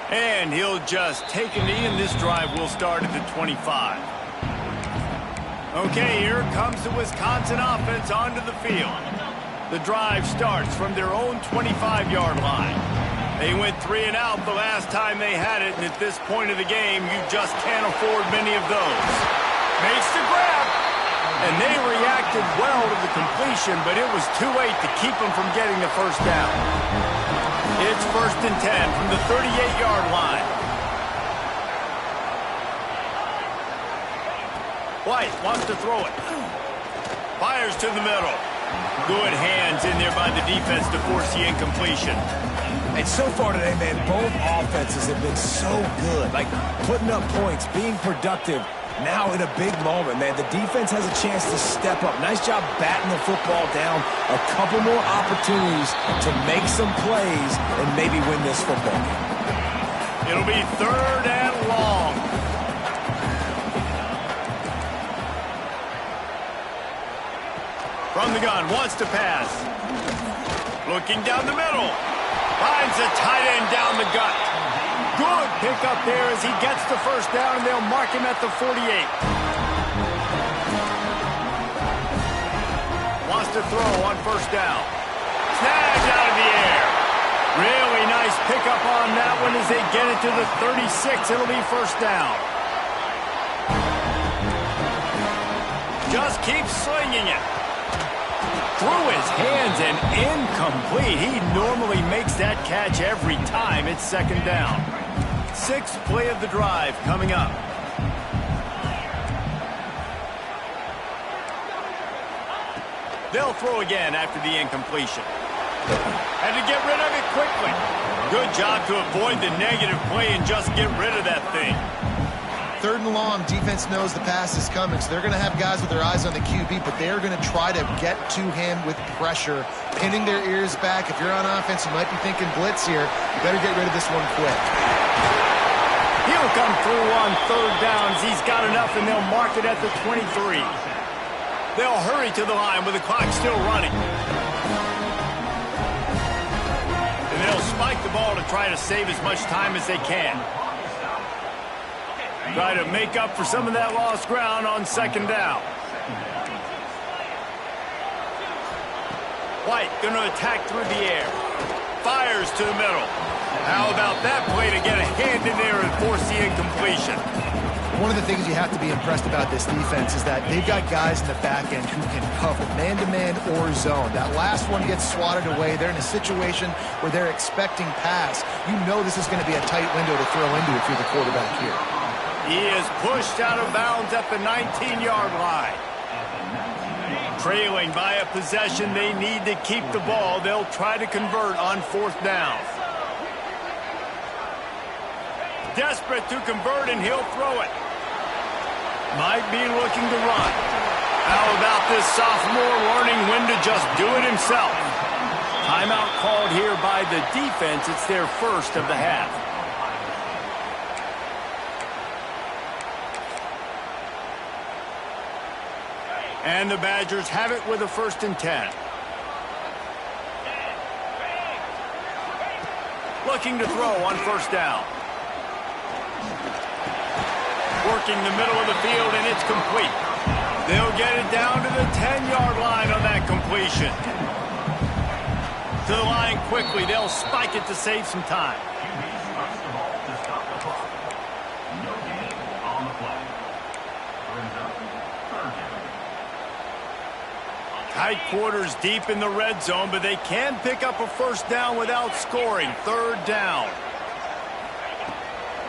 And he'll just take a knee, and this drive will start at the 25. Okay, here comes the Wisconsin offense onto the field. The drive starts from their own 25-yard line. They went 3 and out the last time they had it, and at this point of the game, you just can't afford many of those. Makes the grab, and they reacted well to the completion, but it was too late to keep them from getting the first down. It's 1st and 10 from the 38-yard line. White wants to throw it. Fires to the middle. Good hands in there by the defense to force the incompletion. And so far today, man, both offenses have been so good. Like, putting up points, being productive. Now in a big moment, man, the defense has a chance to step up. Nice job batting the football down. A couple more opportunities to make some plays and maybe win this football game. It'll be 3rd and long. From the gun, wants to pass. Looking down the middle. Finds the tight end down the gut. Good pickup there as he gets the first down, and they'll mark him at the 48. Wants to throw on 1st down. Snagged out of the air. Really nice pickup on that one as they get it to the 36. It'll be 1st down. Just keeps slinging it. Through his hands and incomplete. He normally makes that catch every time. It's 2nd down. 6th play of the drive coming up. They'll throw again after the incompletion. Had to get rid of it quickly. Good job to avoid the negative play and just get rid of that thing. 3rd and long, defense knows the pass is coming, so they're going to have guys with their eyes on the QB, but they're going to try to get to him with pressure, pinning their ears back. If you're on offense, you might be thinking blitz here. You better get rid of this one quick. He'll come through on 3rd down as he's got enough, and they'll mark it at the 23. They'll hurry to the line with the clock still running. And they'll spike the ball to try to save as much time as they can. Try to make up for some of that lost ground on 2nd down. White going to attack through the air. Fires to the middle. How about that play to get a hand in there and force the incompletion? One of the things you have to be impressed about this defense is that they've got guys in the back end who can cover man-to-man or zone. That last one gets swatted away. They're in a situation where they're expecting pass. You know this is going to be a tight window to throw into if you're the quarterback here. He is pushed out of bounds at the 19-yard line. Trailing by a possession, they need to keep the ball. They'll try to convert on 4th down. Desperate to convert, and he'll throw it. Might be looking to run. How about this sophomore learning when to just do it himself? Timeout called here by the defense. It's their 1st of the half. And the Badgers have it with a 1st and 10. Looking to throw on 1st down. Working the middle of the field, and it's complete. They'll get it down to the 10-yard line on that completion. To the line quickly. They'll spike it to save some time. Tight quarters deep in the red zone, but they can pick up a 1st down without scoring. 3rd down.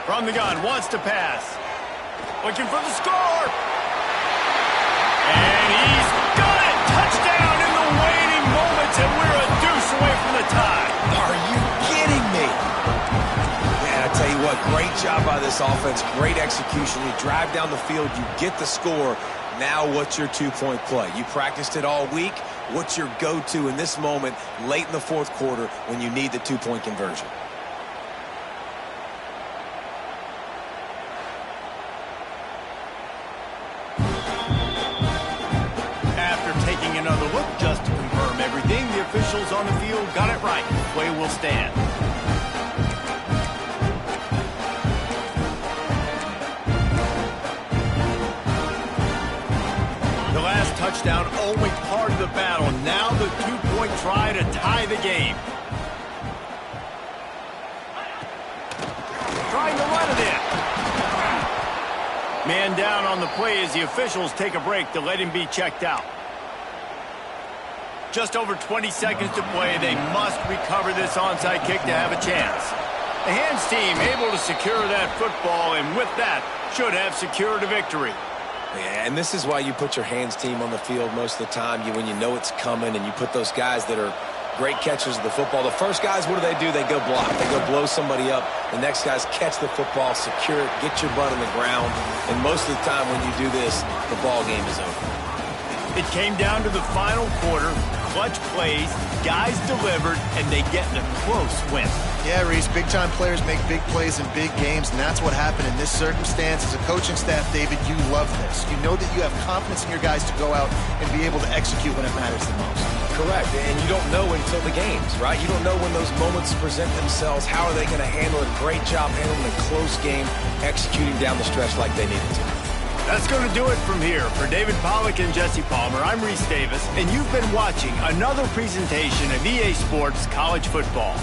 From the gun, wants to pass. Looking for the score. And he's got it. Touchdown in the waning moments, and we're a deuce away from the tie. Are you kidding me? Man, I tell you what, great job by this offense. Great execution. You drive down the field, you get the score. Now what's your 2-point play? You practiced it all week. What's your go-to in this moment late in the fourth quarter when you need the two-point conversion? After taking another look just to confirm everything, the officials on the field got it right. Play will stand. The last touchdown only part of the battle. Now the two-point try to tie the game. Trying to run it in. Man down on the play as the officials take a break to let him be checked out. Just over 20 seconds to play. They must recover this onside kick to have a chance. The hands team able to secure that football, and with that, should have secured a victory. Yeah, and this is why you put your hands team on the field most of the time. When you know it's coming, and you put those guys that are great catchers of the football. The first guys, what do? They go block. They go blow somebody up. The next guys catch the football, secure it, get your butt on the ground. And most of the time when you do this, the ball game is over. It came down to the final quarter. Clutch plays, guys delivered, and they get a close win. Yeah, Reese, big-time players make big plays in big games, and that's what happened in this circumstance. As a coaching staff, David, you love this. You know that you have confidence in your guys to go out and be able to execute when it matters the most. Correct, and you don't know until the games, right? You don't know when those moments present themselves. How are they going to handle it? Great job handling a close game, executing down the stretch like they needed to. That's going to do it from here. For David Pollack and Jesse Palmer, I'm Reese Davis, and you've been watching another presentation of EA Sports College Football.